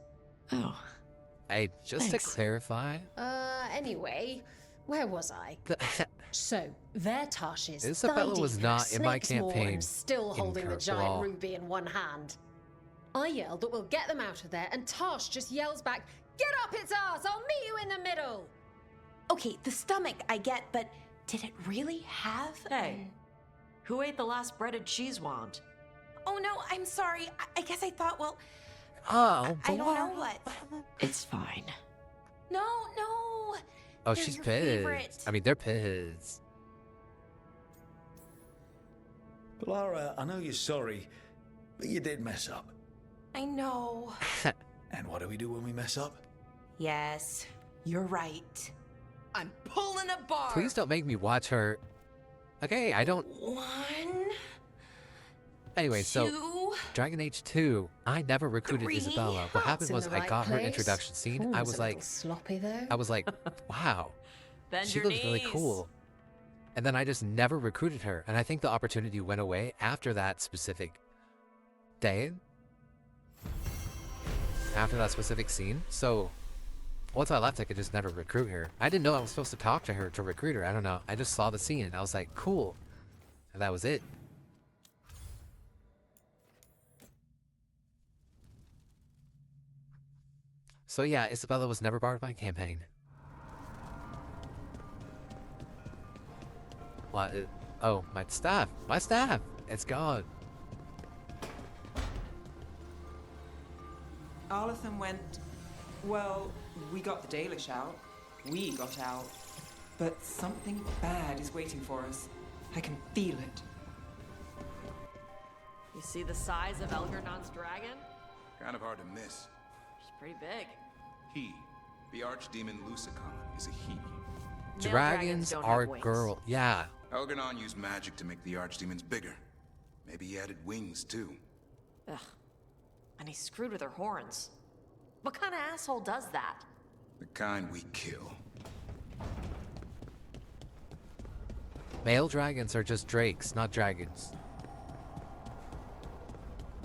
Oh. Hey, just Thanks. to clarify. Anyway, where was I? So, their Tashes. Isabella was not in my campaign Still in holding the giant Kirkwall. ruby in one hand. I yelled that we'll get them out of there, and Tash just yells back, "Get up its ass! I'll meet you in the middle!" Okay, the stomach I get, but did it really have? Hey, who ate the last breaded cheese wand? Oh no, I'm sorry. I guess I thought, well, Oh, I don't know what. It's fine. No. Oh, They're she's your pissed. favorite. I mean, they're pissed. Lara, I know you're sorry, but you did mess up. I know. And what do we do when we mess up? Yes, you're right. I'm pulling a bar. Please don't make me watch her. Okay, I don't. One. Anyway, so Two, Dragon Age 2, I never recruited three. Isabella. What happened It's in was the I right got her place. introduction scene. I Form's was a like, little sloppy though. I was like, wow, Bend she your looks really knees. cool. And then I just never recruited her. And I think the opportunity went away after that specific day. After that specific scene. So once I left, I could just never recruit her. I didn't know I was supposed to talk to her to recruit her. I don't know. I just saw the scene and I was like, cool. And that was it. So yeah, Isabella was never part of my campaign. What? Oh, my staff. My staff. It's gone. Arlathan went. Well, we got the Dalish out. We got out. But something bad is waiting for us. I can feel it. You see the size of Elgernon's dragon? Kind of hard to miss. She's pretty big. He, the archdemon Lusicon, is a he. Male Dragons don't are have wings. girl. Yeah. Elgernon used magic to make the archdemons bigger. Maybe he added wings, too. Ugh. And he screwed with her horns. What kind of asshole does that? The kind we kill. Male dragons are just drakes, not dragons.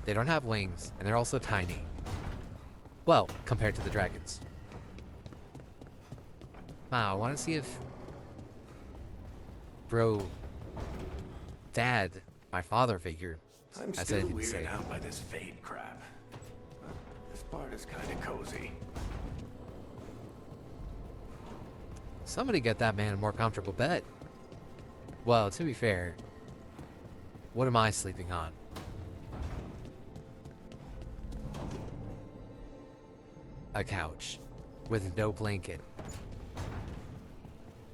They don't have wings, and they're also tiny. Well, compared to the dragons. Wow, I want to see if... Bro... Dad, my father figure. I'm has still anything to say. weirded out by this fade crap. But this part is kind of cozy. Somebody get that man a more comfortable bed. Well, to be fair, what am I sleeping on? A couch with no blanket.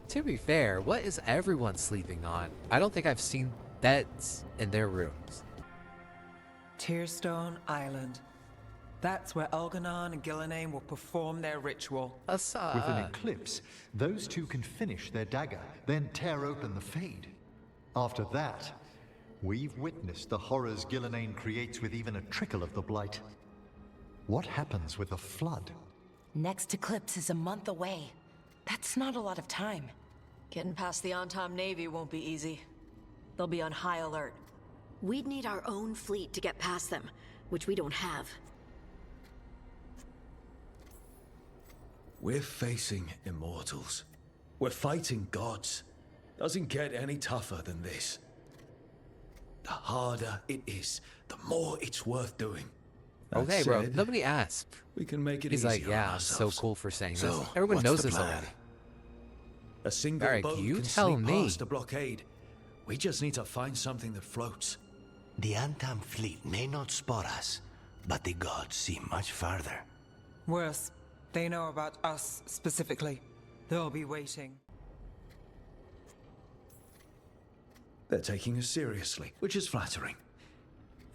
To be fair, what is everyone sleeping on? I don't think I've seen beds in their rooms. Tearstone Island. That's where Elganon and Gillenane will perform their ritual. With an eclipse, those two can finish their dagger, then tear open the Fade. After that, we've witnessed the horrors Gillenane creates with even a trickle of the Blight. What happens with the Flood? Next eclipse is a month away. That's not a lot of time. Getting past the Antom Navy won't be easy. They'll be on high alert. We'd need our own fleet to get past them, which we don't have. We're facing immortals. We're fighting gods. Doesn't get any tougher than this. The harder it is, the more it's worth doing. Okay, bro. Nobody asked. We can make it He's easier like, on yeah, I'm ourselves. so cool for saying So, this. Everyone what's knows the this plan? already. A single Alright, boat you can tell sneak me. past a blockade. We just need to find something that floats. The Antam fleet may not spot us, but the gods see much farther. Worse, they know about us specifically. They'll be waiting. They're taking us seriously, which is flattering.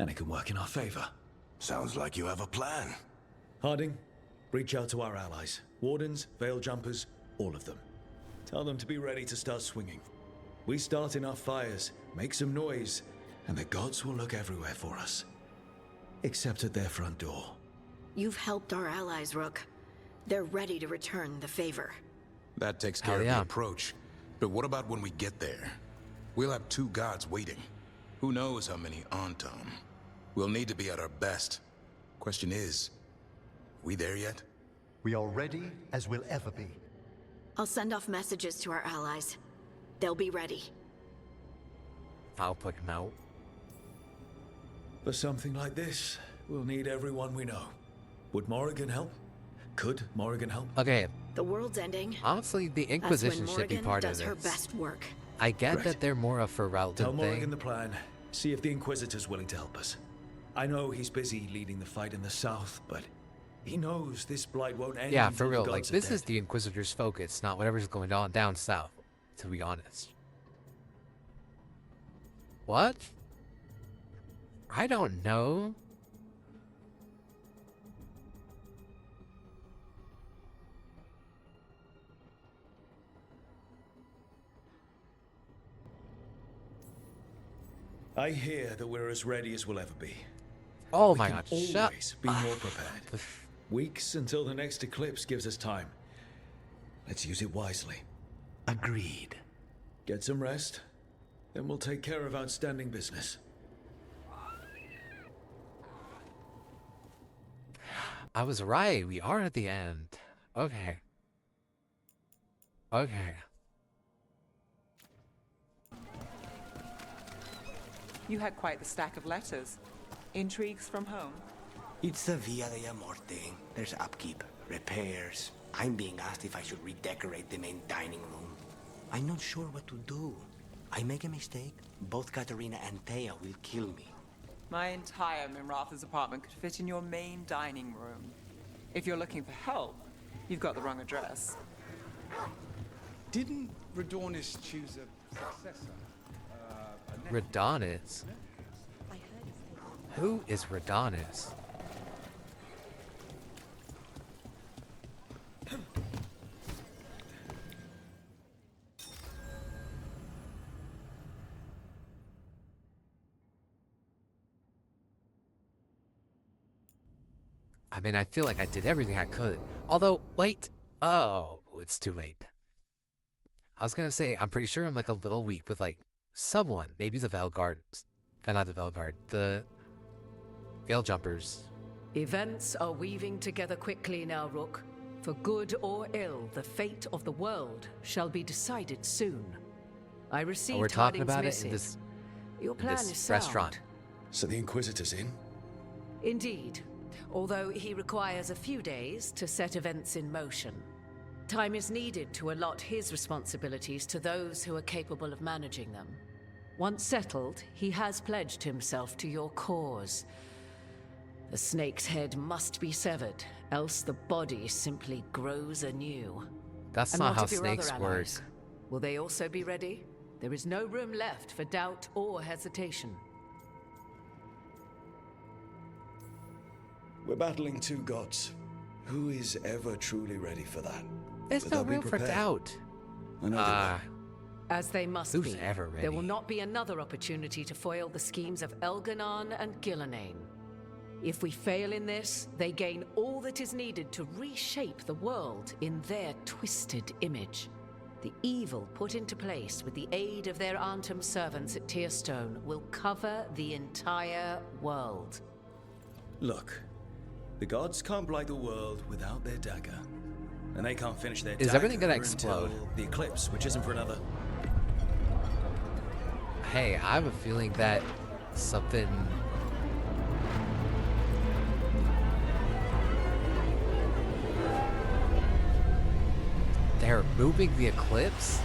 And it can work in our favor. Sounds like you have a plan. Harding, reach out to our allies. Wardens, Veil Jumpers, all of them. Tell them to be ready to start swinging. We start enough fires, make some noise, and the gods will look everywhere for us. Except at their front door. You've helped our allies, Rook. They're ready to return the favor. That takes care of the approach. But what about when we get there? We'll have 2 gods waiting. Who knows how many Antam? We'll need to be at our best. Question is, we there yet? We are ready as we'll ever be. I'll send off messages to our allies. They'll be ready. I'll put him out. For something like this, we'll need everyone we know. Would Morrigan help? Could Morrigan help? Okay. The world's ending. Honestly, the Inquisition should be part of does this. her best work. I get Correct. that they're more of a Ferelden Tell Morrigan thing. the plan. See if the Inquisitor's willing to help us. I know he's busy leading the fight in the south, but he knows this blight won't end. Yeah, until for the real. Like, gods are this dead. is the Inquisitor's focus, not whatever's going on down south, to be honest. What? I don't know. I hear that we're as ready as we'll ever be. Oh We my can god, always shut be more prepared. Weeks until the next eclipse gives us time. Let's use it wisely. Agreed. Get some rest, then we'll take care of outstanding business. I was right. We are at the end. Okay. Okay. You had quite the stack of letters. Intrigues from home? It's the Via de Morte. There's upkeep, repairs. I'm being asked if I should redecorate the main dining room. I'm not sure what to do. I make a mistake, both Katarina and Thea will kill me. My entire Minratha's apartment could fit in your main dining room. If you're looking for help, you've got the wrong address. Didn't Radornis choose a successor? Radonnis? Who is Radonnis? I mean, I feel like I did everything I could. Although, wait. Oh, it's too late. I was gonna say, I'm pretty sure I'm like a little weak with like someone. Maybe the VEILGUARD. Not the VEILGUARD. The Veil Jumpers. Events are weaving together quickly now, Rook. For good or ill, the fate of the world shall be decided soon. I received we're talking Harding's about it missive. in this, Your plan this is sound. restaurant. So the Inquisitor's in? Indeed. Although he requires a few days to set events in motion. Time is needed to allot his responsibilities to those who are capable of managing them. Once settled, he has pledged himself to your cause. The snake's head must be severed, else the body simply grows anew. That's And not what how of your snakes other work. allies? Will they also be ready? There is no room left for doubt or hesitation. We're battling 2 gods. Who is ever truly ready for that? There's But no they'll be room for prepared. doubt. I know they will. As they must Who's be. ever ready? There will not be another opportunity to foil the schemes of Elganon and Gillenane. If we fail in this, they gain all that is needed to reshape the world in their twisted image. The evil put into place with the aid of their Antum servants at Tearstone will cover the entire world. Look, the gods can't blight the world without their dagger. And they can't finish their Is dagger everything gonna until explode? the eclipse, which isn't for another. Hey, I have a feeling that something... moving the eclipse?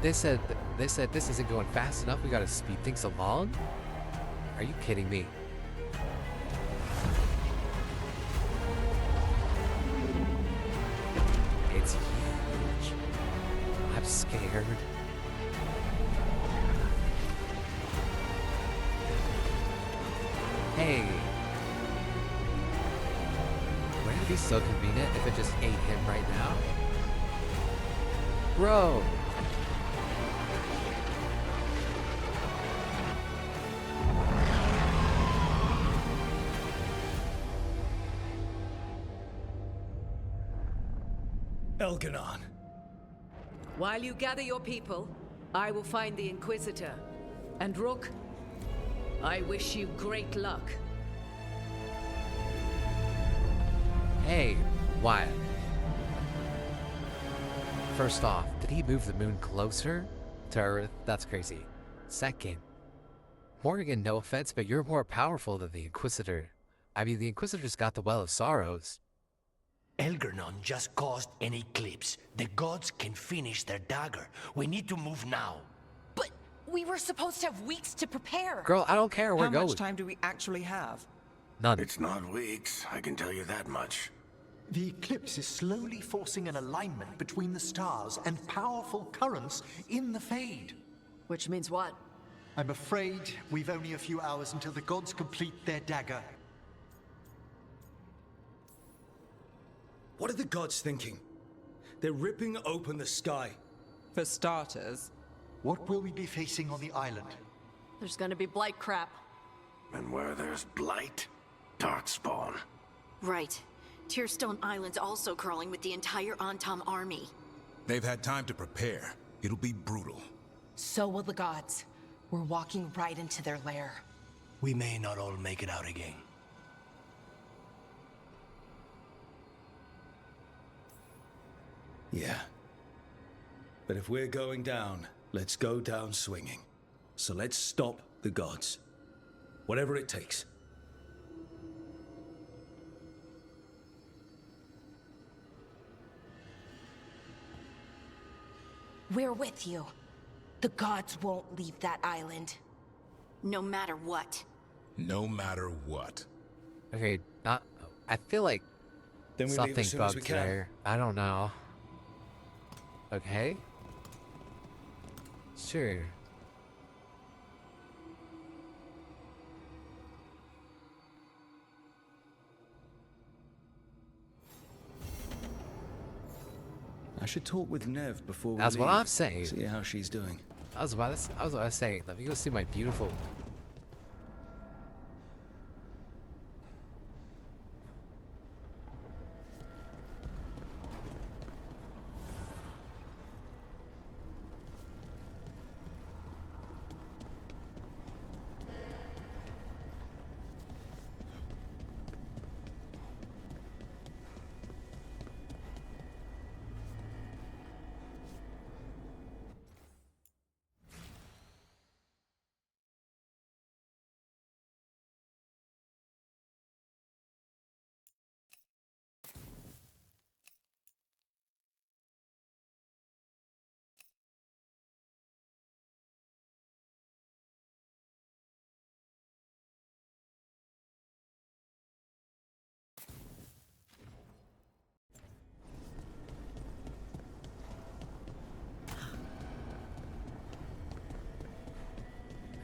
They said this isn't going fast enough. We gotta speed things along. Are you kidding me? It's huge. I'm scared. Hey. Wouldn't it be so convenient if it just ate him right now? Bro. Elganon. While you gather your people, I will find the Inquisitor. And Rook, I wish you great luck. Hey, Wyatt. First off, did he move the moon closer to Earth? That's crazy. Second, Morgan, no offense, but you're more powerful than the Inquisitor. I mean, the Inquisitor's got the Well of Sorrows. Elgarnon just caused an eclipse. The gods can finish their dagger. We need to move now. But we were supposed to have weeks to prepare. Girl, I don't care. We're going. How much time do we actually have? None. It's not weeks, I can tell you that much. The eclipse is slowly forcing an alignment between the stars and powerful currents in the Fade. Which means what? I'm afraid we've only a few hours until the gods complete their dagger. What are the gods thinking? They're ripping open the sky. For starters. What will we be facing on the island? There's gonna be blight crap. And where there's blight, darkspawn. Right. Tearstone Island's also crawling with the entire Antom army. They've had time to prepare. It'll be brutal. So will the gods. We're walking right into their lair. We may not all make it out again. Yeah. But if we're going down, let's go down swinging. So let's stop the gods. Whatever it takes. We're with you. The gods won't leave that island. No matter what. No matter what. Okay, I feel like Then we leave something as soon as we bugged can. there. I don't know. Okay. Sure. I should talk with Nev before we That's what leave. I'm saying. See how she's doing. I was about to say, let me go see my beautiful.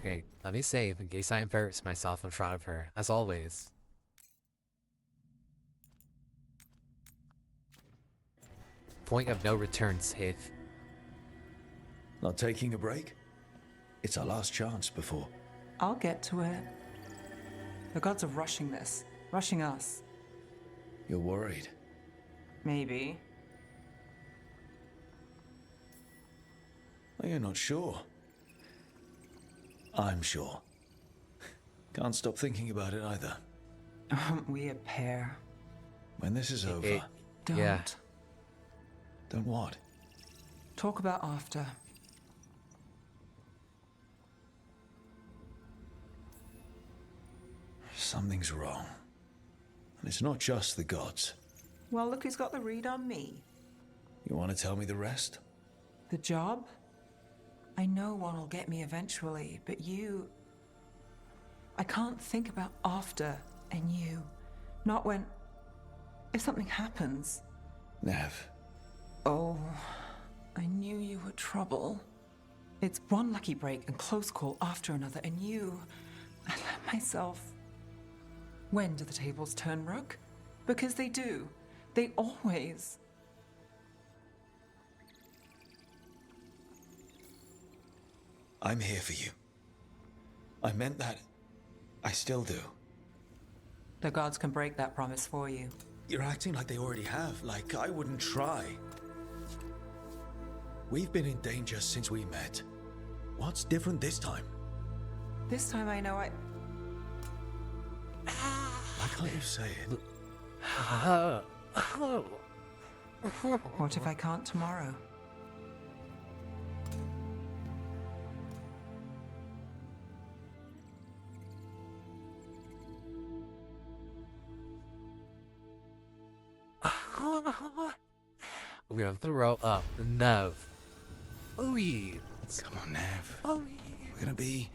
Okay, let me save in case I embarrass myself in front of her, as always. Point of no return, Sith. Not taking a break? It's our last chance before. I'll get to it. The gods are rushing this. Rushing us. You're worried. Maybe. Well, you're not sure. I'm sure. Can't stop thinking about it either. Aren't we a pair? When this is over... Don't. Yeah. Don't what? Talk about after. Something's wrong. And it's not just the gods. Well, look who's got the read on me. You want to tell me the rest? The job? I know one will get me eventually, but you... I can't think about after and you. Not when... If something happens. Nev. Oh, I knew you were trouble. It's one lucky break and close call after another, and you... I let myself... When do the tables turn, Rook? Because they do. They always... I'm here for you. I meant that. I still do. The gods can break that promise for you. You're acting like they already have, like I wouldn't try. We've been in danger since we met. What's different this time? This time I know I... Why can't you say it? What if I can't tomorrow? We're gonna throw up Nev. Oh yeah. Come on, Nev. Oh We're gonna be...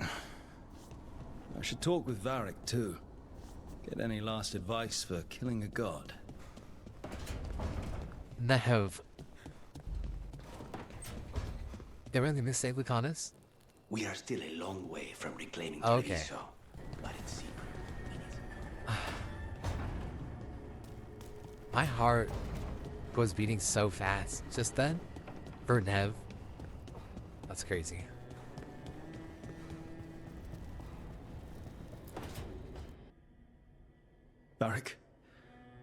I should talk with Varric too. Get any last advice for killing a god. Nev. They're really gonna save Lucanus? We are still a long way from reclaiming Okay. Treviso, but it's secret. My heart was beating so fast just then for Nev. That's crazy. Varric,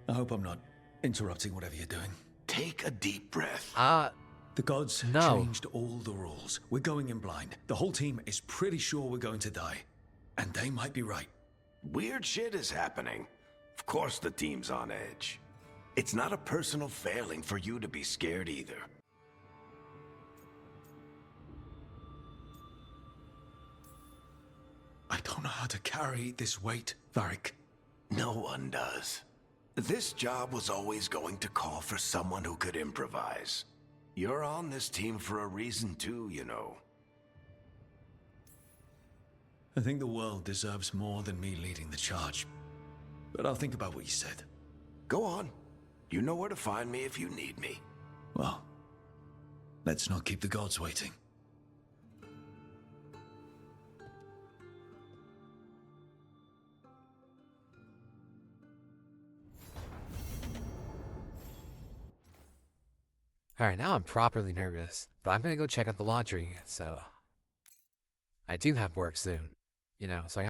I hope I'm not interrupting whatever you're doing. Take a deep breath. The gods changed all the rules. We're going in blind. The whole team is pretty sure we're going to die. And they might be right. Weird shit is happening. Of course the team's on edge. It's not a personal failing for you to be scared either. I don't know how to carry this weight, Varric. No one does. This job was always going to call for someone who could improvise. You're on this team for a reason too, you know. I think the world deserves more than me leading the charge. But I'll think about what you said. Go on. You know where to find me if you need me. Well, let's not keep the gods waiting. Alright, now I'm properly nervous. But I'm gonna go check out the laundry, so... I do have work soon. You know, so I